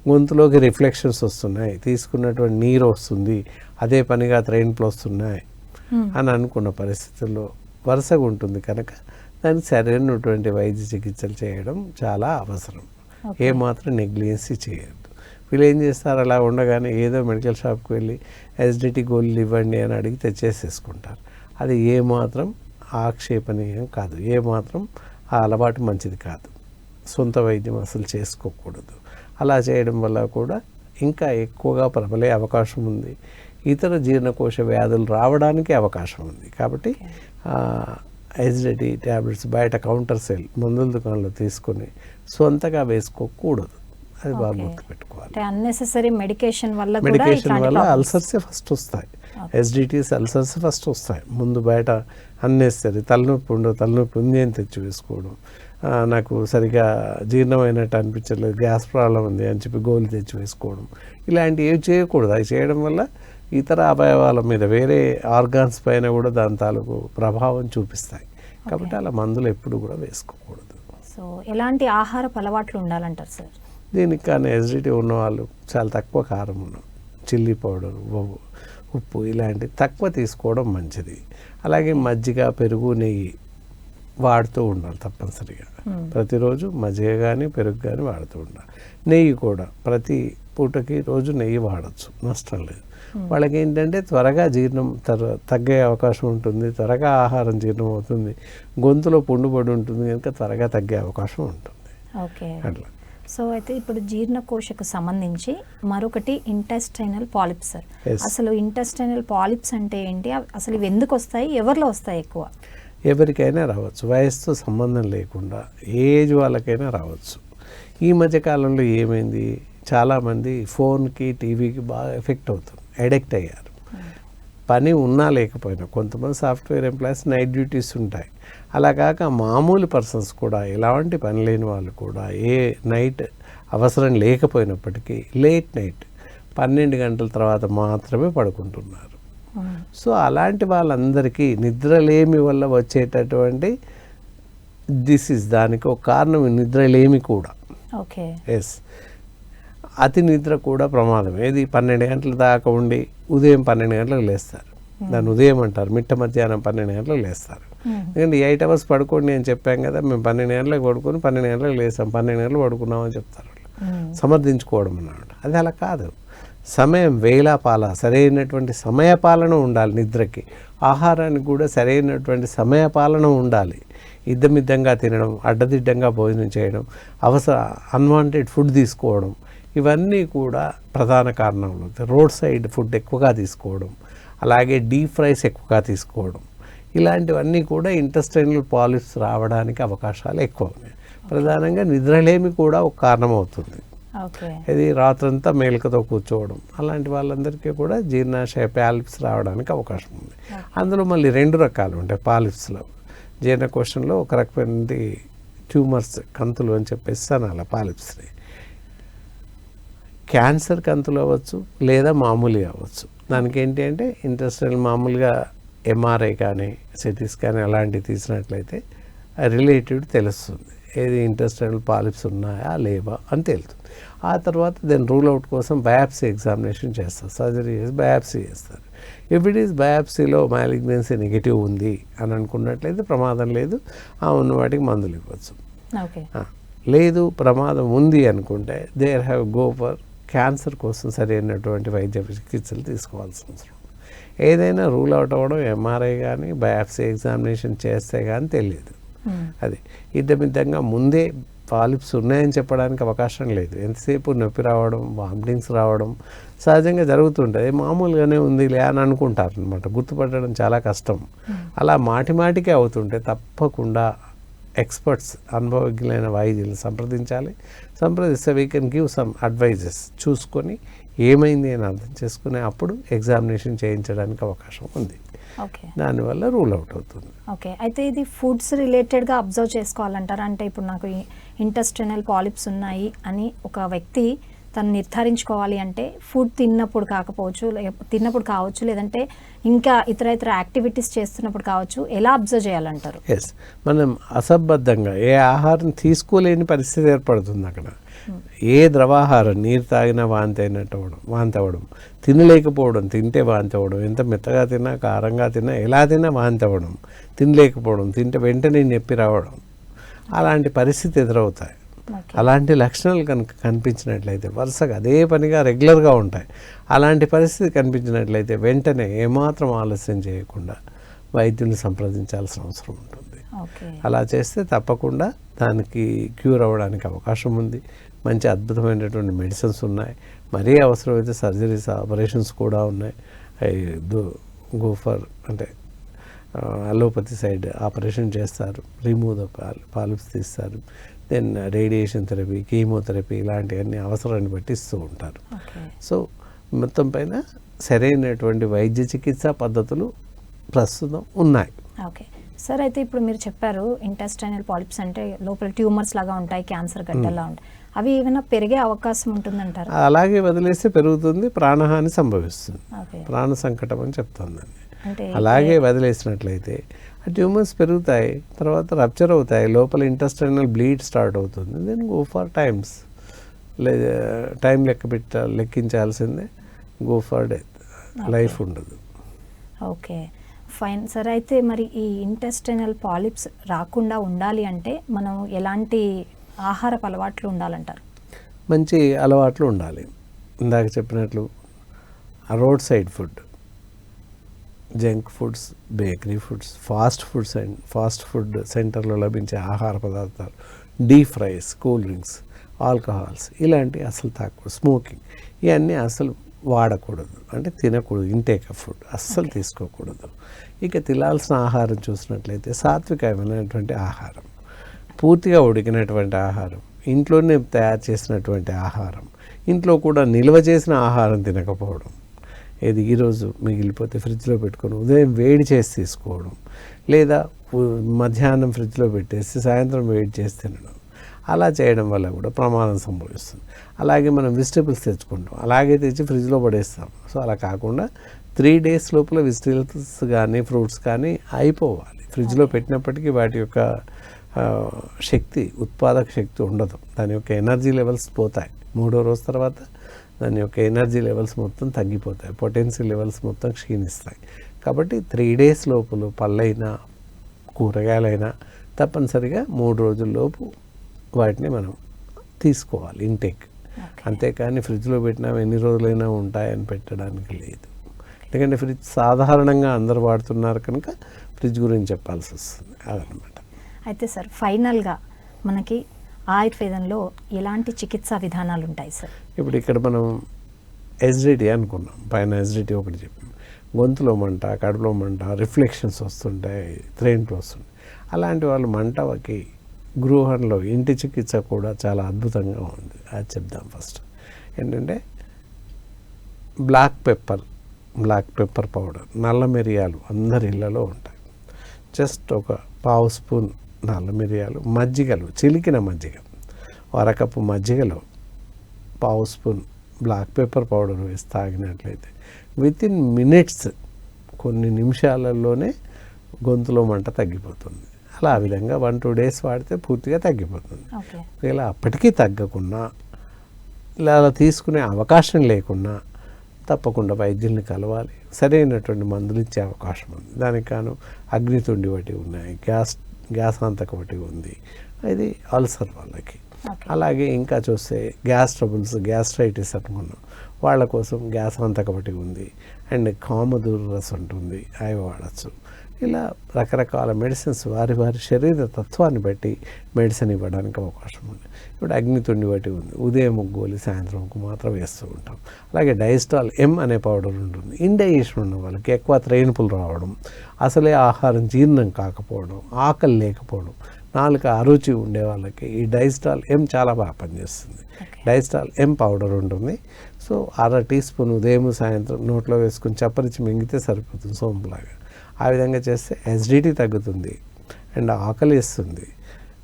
గొంతులోకి రిఫ్లెక్షన్స్ వస్తున్నాయి, తీసుకున్నటువంటి నీరు వస్తుంది, అదే పనిగా త్రెయిన్లు వస్తున్నాయి అని అనుకున్న పరిస్థితుల్లో వరుసగా ఉంటుంది కనుక దానికి సరైనటువంటి వైద్య చికిత్సలు చేయడం చాలా అవసరం. ఏమాత్రం నెగ్లిజెన్సీ చేయొద్దు. వీళ్ళు ఏం చేస్తారు, అలా ఉండగానే ఏదో మెడికల్ షాప్కి వెళ్ళి ఎసిడిటీ గోళీలు ఇవ్వండి అని అడిగి తెచ్చేసేసుకుంటారు. అది ఏమాత్రం ఆక్షేపణీయం కాదు, ఏమాత్రం ఆ అలవాటు మంచిది కాదు. సొంత వైద్యం అసలు చేసుకోకూడదు. అలా చేయడం వల్ల కూడా ఇంకా ఎక్కువగా ప్రబలే అవకాశం ఉంది, ఇతర జీర్ణకోశ వ్యాధులు రావడానికి అవకాశం ఉంది. కాబట్టి ఎసిడిటీ ట్యాబ్లెట్స్ బయట కౌంటర్ సేల్ మందుల దుకాణంలో తీసుకొని సొంతగా వేసుకోకూడదు. అది బాగా గుర్తుపెట్టుకోవాలి. అన్నెసెసరీ మెడికేషన్ వల్ల అల్సర్సే ఫస్ట్ వస్తాయి, ఎసిడిటీస్ అల్సర్స్ ఫస్ట్ వస్తాయి. ముందు బయట అన్నెసరీ తలనొప్పి ఉంది అని తెచ్చి వేసుకోవడం, నాకు సరిగా జీర్ణమైనట్టు అనిపించలేదు, గ్యాస్ ప్రాబ్లం ఉంది అని చెప్పి గోలు తెచ్చి వేసుకోవడం, ఇలాంటివి ఏవి చేయకూడదు. అవి చేయడం వల్ల ఇతర అవయవాల మీద, వేరే ఆర్గాన్స్ పైన కూడా దాని తాలూకు ప్రభావం చూపిస్తాయి. కాబట్టి అలా మందులు ఎప్పుడు కూడా వేసుకోకూడదు. సో ఎలాంటి ఆహారపు అలవాట్లు ఉండాలంటారు సార్? దీనికి కానీ ఎసిడిటీ ఉన్నవాళ్ళు చాలా తక్కువ కారం ఉన్న చిల్లీ పౌడర్, ఉప్పు ఇలాంటివి తక్కువ తీసుకోవడం మంచిది. అలాగే మజ్జిగ, పెరుగు, నెయ్యి వాడుతూ ఉండాలి తప్పనిసరిగా. ప్రతిరోజు మజ్జిగ కానీ పెరుగు కానీ వాడుతూ ఉండాలి. నెయ్యి కూడా ప్రతి పూటకి రోజు నెయ్యి వాడచ్చు, నష్టం లేదు. వాళ్ళకి ఏంటంటే త్వరగా జీర్ణం తగ్గే అవకాశం ఉంటుంది, త్వరగా ఆహారం జీర్ణం అవుతుంది, గొంతులో పుండుబడి ఉంటుంది కనుక త్వరగా తగ్గే అవకాశం ఉంటుంది. ఓకే. అట్లా. సో అయితే ఇప్పుడు జీర్ణకోశకు సంబంధించి మరొకటి ఇంటెస్టైనల్ పాలిప్స్ సార్. అసలు ఇంటెస్టైనల్ పాలిప్స్ అంటే ఏంటి, అసలు ఇవి ఎందుకు వస్తాయి, ఎవరిలో వస్తాయి ఎక్కువ? ఎవరికైనా రావచ్చు, వయసుతో సంబంధం లేకుండా ఏజ్ వాళ్ళకైనా రావచ్చు. ఈ మధ్యకాలంలో ఏమైంది, చాలామంది ఫోన్కి టీవీకి బాగా ఎఫెక్ట్ అవుతుంది, అడిక్ట్ అయ్యారు. పని ఉన్నా లేకపోయినా, కొంతమంది సాఫ్ట్వేర్ ఎంప్లాయీస్ నైట్ డ్యూటీస్ ఉంటాయి. అలా కాక మామూలు పర్సన్స్ కూడా, ఎలాంటి పని లేని వాళ్ళు కూడా ఏ నైట్ అవసరం లేకపోయినప్పటికీ లేట్ నైట్ 12 గంటల తర్వాత మాత్రమే పడుకుంటున్నారు. సో అలాంటి వాళ్ళందరికీ నిద్రలేమి వల్ల వచ్చేటటువంటి దానికి ఒక కారణం నిద్రలేమి కూడా. ఓకే. ఎస్, అతి నిద్ర కూడా ప్రమాదం. ఏది 12 గంటల దాకా ఉండి ఉదయం 12 గంటలకు లేస్తారు, దాన్ని ఉదయం అంటారు. మిట్ట మధ్యాహ్నం 12 గంటలకు లేస్తారు. ఎందుకంటే 8 అవర్స్ పడుకోండి అని చెప్పాం కదా, మేము 12 గంటలకు పడుకొని 12 గంటలకు లేస్తాం, 12 గంటలు పడుకున్నామని చెప్తారు వాళ్ళు, సమర్థించుకోవడం అన్నమాట. అది అలా కాదు. సమయం వేళాపాల, సరైనటువంటి సమయపాలన ఉండాలి నిద్రకి. ఆహారానికి కూడా సరైనటువంటి సమయపాలన ఉండాలి. ఇద్దమిద్దంగా తినడం, అడ్డదిడ్డంగా భోజనం చేయడం, అన్వాంటెడ్ ఫుడ్ తీసుకోవడం, ఇవన్నీ కూడా ప్రధాన కారణాలు. రోడ్ సైడ్ ఫుడ్ ఎక్కువగా తీసుకోవడం, అలాగే డీప్ ఫ్రైస్ ఎక్కువగా తీసుకోవడం, ఇలాంటివన్నీ కూడా ఇంటెస్టైనల్ పాలిప్స్ రావడానికి అవకాశాలు ఎక్కువ ఉన్నాయి. ప్రధానంగా నిద్రలేమి కూడా ఒక కారణం అవుతుంది. ఇది రాత్రంతా మేలుకతో కూర్చోవడం, అలాంటి వాళ్ళందరికీ కూడా జీర్ణాశయ పాలిప్స్ రావడానికి అవకాశం ఉంది. అందులో మళ్ళీ 2 రకాలు ఉంటాయి పాలిప్స్లో. జీర్ణకోశంలో ఒక రకమైన ట్యూమర్స్, కంతులు అని చెప్పేసి అనాలి పాలిప్స్ని. క్యాన్సర్ కంతులు అవ్వచ్చు లేదా మామూలుగా అవ్వచ్చు. దానికి ఏంటి అంటే ఇంటెస్టైనల్ మామూలుగా ఎంఆర్ఐ కానీ సిటీస్ కానీ అలాంటివి తీసినట్లయితే రిలేటెడ్ తెలుస్తుంది, ఏది ఇంటెస్టైనల్ పాలిప్స్ ఉన్నాయా లేవా అని తెలుస్తుంది. ఆ తర్వాత దాన్ని రూల్ అవుట్ కోసం బయాప్సీ ఎగ్జామినేషన్ చేస్తారు, సర్జరీ చేసి బయాప్సీ చేస్తారు. ఇఫ్ ఇట్ ఈస్ బయాప్సీలో మ్యాలిగ్నెన్సీ నెగిటివ్ ఉంది అని అనుకున్నట్లయితే ప్రమాదం లేదు, ఆ ఉన్న వాటికి మందులు ఇవ్వచ్చు. లేదు ప్రమాదం ఉంది అనుకుంటే there have go for cancer కోసం సరైనటువంటి వైద్య చికిత్సలు తీసుకోవాల్సిన అవసరం. ఏదైనా రూల్ అవుట్ అవ్వడం ఎంఆర్ఐ కానీ బయాప్సీ ఎగ్జామినేషన్ చేస్తే కానీ తెలియదు. అది ఇద్దమిద్దంగా ముందే పాలిప్స్ ఉన్నాయని చెప్పడానికి అవకాశం లేదు. ఎంతసేపు నొప్పి రావడం, వామిటింగ్స్ రావడం సహజంగా జరుగుతుంటుంది. మామూలుగానే ఉందిలే అని అనుకుంటారు అనమాట, గుర్తుపట్టడం చాలా కష్టం. అలా మాటిమాటికే అవుతుంటే తప్పకుండా ఎక్స్పర్ట్స్, అనుభవజ్ఞులైన వైద్యులను సంప్రదించాలి. సంప్రదిస్తే we can give some advises, చూసుకొని ఏమైంది అని అర్థం చేసుకుని అప్పుడు ఎగ్జామినేషన్ చేయించడానికి అవకాశం ఉంది. ఓకే దానివల్ల రూల్ అవుట్ అవుతుంది. ఓకే అయితే ఇది ఫుడ్స్ రిలేటెడ్గా అబ్జర్వ్ చేసుకోవాలంటారా? అంటే ఇప్పుడు నాకు ఇంటెస్టినల్ పాలిప్స్ ఉన్నాయి అని ఒక వ్యక్తి తను నిర్ధారించుకోవాలి అంటే ఫుడ్ తిన్నప్పుడు కావచ్చు లేదంటే ఇంకా ఇతర యాక్టివిటీస్ చేస్తున్నప్పుడు కావచ్చు, ఎలా అబ్జర్వ్ చేయాలంటారు? ఎస్, మనం అసంబద్ధంగా ఏ ఆహారం తీసుకోలేని పరిస్థితి ఏర్పడుతుంది అక్కడ. ఏ ద్రవాహారం, నీరు తాగినా వాంతి అవ్వడం, తినలేకపోవడం, తింటే వాంతి అవ్వడం, ఎంత మెత్తగా తిన్నా, కారంగా తిన్నా, ఎలా తిన్నా వాంతి అవ్వడం, తినలేకపోవడం, తింటే వెంటనే నొప్పి రావడం, అలాంటి పరిస్థితి ఎదురవుతాయి. అలాంటి లక్షణాలు కనుక కనిపించినట్లయితే వరుసగా అదే పనిగా రెగ్యులర్గా ఉంటాయి. అలాంటి పరిస్థితి కనిపించినట్లయితే వెంటనే ఏమాత్రం ఆలస్యం చేయకుండా వైద్యుని సంప్రదించాల్సిన అవసరం ఉంటుంది. అలా చేస్తే తప్పకుండా దానికి క్యూర్ అవ్వడానికి అవకాశం ఉంది. మంచి అద్భుతమైనటువంటి మెడిసిన్స్ ఉన్నాయి. మరీ అవసరమైతే సర్జరీస్, ఆపరేషన్స్ కూడా ఉన్నాయి. గోఫర్ అంటే అలోపతి సైడ్ ఆపరేషన్ చేస్తారు, రిమూవ్ ద పాలిప్స్ తీస్తారు. దెన్ రేడియేషన్ థెరపీ, కీమోథెరపీ ఇలాంటివన్నీ అవసరాన్ని బట్టి ఇస్తూ ఉంటారు. సో మొత్తం పైన సరైనటువంటి వైద్య చికిత్సా పద్ధతులు ప్రస్తుతం ఉన్నాయి. ఓకే సార్, అయితే ఇప్పుడు మీరు చెప్పారు ఇంటెస్టైనల్ పాలిప్స్ అంటే లోపల ట్యూమర్స్ లాగా ఉంటాయి, క్యాన్సర్ గడ్డలా ఉంటాయి, అవి ఏమైనా పెరిగే అవకాశం ఉంటుందంటారు? అలాగే వదిలేస్తే పెరుగుతుంది, ప్రాణహాని సంభవిస్తుంది, ప్రాణ సంకటం అని చెప్తుందండి. అలాగే వదిలేసినట్లయితే ఆ ట్యూమర్స్ పెరుగుతాయి, తర్వాత రప్చర్ అవుతాయి, లోపల ఇంటెస్టైనల్ బ్లీడ్ స్టార్ట్ అవుతుంది. దెన్ గో ఫర్ టైమ్స్, లేదా టైం లెక్కించాల్సిందే, గో ఫర్ డెత్, లైఫ్ ఉండదు. ఓకే ఫైన్ సార్, అయితే మరి ఈ ఇంటెస్టైనల్ పాలిప్స్ రాకుండా ఉండాలి అంటే మనం ఎలాంటి ఆహారపు అలవాట్లు ఉండాలంటారు? మంచి అలవాట్లు ఉండాలి. ఇందాక చెప్పినట్లు road side food, junk foods, bakery foods, fast food సెంటర్లో లభించే ఆహార పదార్థాలు, deep fries, cool drinks, alcohols ఇలాంటి అసలు తక్కువ, స్మోకింగ్ ఇవన్నీ అసలు వాడకూడదు, అంటే తినకూడదు. ఇంటేక్ ఆఫ్ ఫుడ్ అస్సలు తీసుకోకూడదు. ఇక తినాల్సిన ఆహారం చూసినట్లయితే సాత్వికమైనటువంటి ఆహారం, పూర్తిగా ఉడికినటువంటి ఆహారం, ఇంట్లోనే తయారు చేసినటువంటి ఆహారం, ఇంట్లో కూడా నిల్వ చేసిన ఆహారం తినకపోవడం, ఏది ఈరోజు మిగిలిపోతే ఫ్రిడ్జ్లో పెట్టుకొని ఉదయం వేడి చేసి తీసుకోవడం, లేదా మధ్యాహ్నం ఫ్రిడ్జ్లో పెట్టేసి సాయంత్రం వేడి చేసి తినడం, అలా చేయడం వల్ల కూడా ప్రమాదం సంభవిస్తుంది. అలాగే మనం వెజిటేబుల్స్ తెచ్చుకుంటాం, అలాగే తెచ్చి ఫ్రిడ్జ్లో పడేస్తాం. సో అలా కాకుండా 3 days లోపల వెజిటేబుల్స్ కానీ ఫ్రూట్స్ కానీ అయిపోవాలి. ఫ్రిడ్జ్లో పెట్టినప్పటికీ వాటి యొక్క శక్తి, ఉత్పాదక శక్తి ఉండదు, దాని యొక్క ఎనర్జీ లెవెల్స్ పోతాయి. 3వ రోజు తర్వాత దాని యొక్క ఎనర్జీ లెవెల్స్ మొత్తం తగ్గిపోతాయి, పొటెన్షియల్ లెవెల్స్ మొత్తం క్షీణిస్తాయి. కాబట్టి 3 days లోపల పళ్ళైనా కూరగాయలైనా తప్పనిసరిగా 3 రోజుల్లోపు వాటిని మనం తీసుకోవాలి ఇంటేక్. అంతేకాని ఫ్రిడ్జ్లో పెట్టినా ఎన్ని రోజులైనా ఉంటాయని పెట్టడానికి లేదు. ఎందుకంటే ఫ్రిడ్జ్ సాధారణంగా అందరు వాడుతున్నారు కనుక ఫ్రిడ్జ్ గురించి చెప్పాల్సి వస్తుంది, అదనమాట. అయితే సార్ ఫైనల్గా మనకి ఆయుర్వేదంలో ఎలాంటి చికిత్సా విధానాలు ఉంటాయి సార్? ఇప్పుడు ఇక్కడ మనం ఎసిడిటీ అనుకున్నాం, పైన ఎసిడిటీ ఒకటి చెప్పాం, గొంతులో మంట, కడుపులో మంట, రిఫ్లెక్షన్స్ వస్తుంటాయి, త్రేంట్లో వస్తుంటాయి. అలాంటి వాళ్ళు మంటకి గృహంలో ఇంటి చికిత్స కూడా చాలా అద్భుతంగా ఉంది. అది చెప్దాం. ఫస్ట్ ఏంటంటే బ్లాక్ పెప్పర్ పౌడర్, నల్ల మిరియాలు అందరి ఇళ్ళలో ఉంటాయి. జస్ట్ ఒక 1/2 స్పూన్ నల్ల మిరియాలు, మజ్జిగలు, చిలికిన మజ్జిగ, 1/2 కప్పు మజ్జిగలో 1/2 స్పూన్ బ్లాక్ పెప్పర్ పౌడర్ వేసి తాగినట్లయితే వితిన్ మినిట్స్, కొన్ని నిమిషాలలోనే గొంతులో మంట తగ్గిపోతుంది. అలా ఆ విధంగా 1-2 days వాడితే పూర్తిగా తగ్గిపోతుంది. ఇలా అప్పటికీ తగ్గకున్నా, ఇలా అలా తీసుకునే అవకాశం లేకున్నా తప్పకుండా వైద్యుల్ని కలవాలి. సరైనటువంటి మందులు ఇచ్చే అవకాశం ఉంది. దానికి కాను అగ్నితుండి ఒకటి ఉన్నాయి, గ్యాసాంతక ఒకటి ఉంది, ఇది అల్సర్ వాళ్ళకి. అలాగే ఇంకా చూస్తే గ్యాస్ ట్రబుల్స్, గ్యాస్ట్రైటిస్ అనుకున్నాం, వాళ్ళ కోసం గ్యాసాంతక ఒకటి ఉంది, అండ్ కామదూరస్ ఉంటుంది, అవి వాడచ్చు. ఇలా రకరకాల మెడిసిన్స్ వారి శరీర తత్వాన్ని బట్టి మెడిసిన్ ఇవ్వడానికి అవకాశం ఉంది. ఇప్పుడు అగ్నితుండి ఒకటి ఉంది, ఉదయం ఒక గోలి సాయంత్రంకు మాత్రం వేస్తూ ఉంటాం. అలాగే డైస్టాల్ M అనే పౌడర్ ఉంటుంది. ఇండైజెషన్ ఉన్న వాళ్ళకి, ఎక్కువ త్రేణుపులు రావడం, అసలే ఆహారం జీర్ణం కాకపోవడం, ఆకలి లేకపోవడం, నాలుక అరుచి ఉండే వాళ్ళకి ఈ డైస్టాల్ M చాలా బాగా పనిచేస్తుంది. డైస్టాల్ M పౌడర్ ఉంటుంది. సో అర టీ స్పూన్ ఉదయం సాయంత్రం నోట్లో వేసుకుని చప్పరించి మింగితే సరిపోతుంది సోంపులాగా. ఆ విధంగా చేస్తే ఎసిడిటీ తగ్గుతుంది అండ్ ఆకలి వేస్తుంది,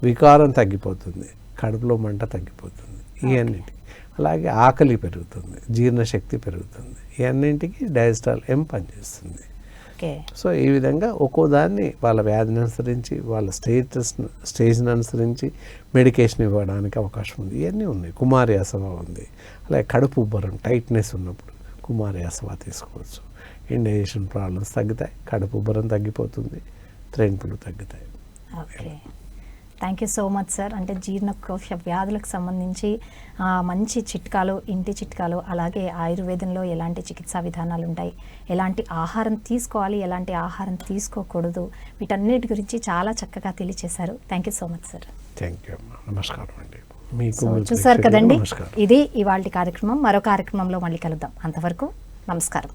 వికారం తగ్గిపోతుంది, కడుపులో మంట తగ్గిపోతుంది. ఇవన్నిటికి అలాగే ఆకలి పెరుగుతుంది, జీర్ణశక్తి పెరుగుతుంది. ఇవన్నింటికి డయాస్ట్రాల్ ఎం పనిచేస్తుంది. సో ఈ విధంగా ఒక్కో దాన్ని వాళ్ళ వ్యాధిని అనుసరించి వాళ్ళ స్టేజ్ని అనుసరించి మెడికేషన్ ఇవ్వడానికి అవకాశం ఉంది. ఇవన్నీ ఉన్నాయి. కుమారి ఆసవా ఉంది, అలాగే కడుపు ఉబ్బరం టైట్నెస్ ఉన్నప్పుడు కుమారి ఆసవా తీసుకోవచ్చు. ఇండైజెషన్ ప్రాబ్లమ్స్ తగ్గుతాయి, కడుపు ఉబ్బరం తగ్గిపోతుంది, త్రెంపులు తగ్గుతాయి. Okay, thank you so much sir. అంటే జీర్ణకోశ వ్యాధులకు సంబంధించి మంచి చిట్కాలు, ఇంటి చిట్కాలు, అలాగే ఆయుర్వేదంలో ఎలాంటి చికిత్సా విధానాలు ఉంటాయి, ఎలాంటి ఆహారం తీసుకోవాలి, ఎలాంటి ఆహారం తీసుకోకూడదు, వీటన్నిటి గురించి చాలా చక్కగా తెలియచేశారు. Thank you so much sir. Thank you అమ్మా. నమస్కారం అండి. మీకు చూసారు కదండి, నమస్కారం. ఇది ఇవాల్టి కార్యక్రమం. మరో కార్యక్రమంలో మళ్ళీ కలుద్దాం. అంతవరకు నమస్కారం.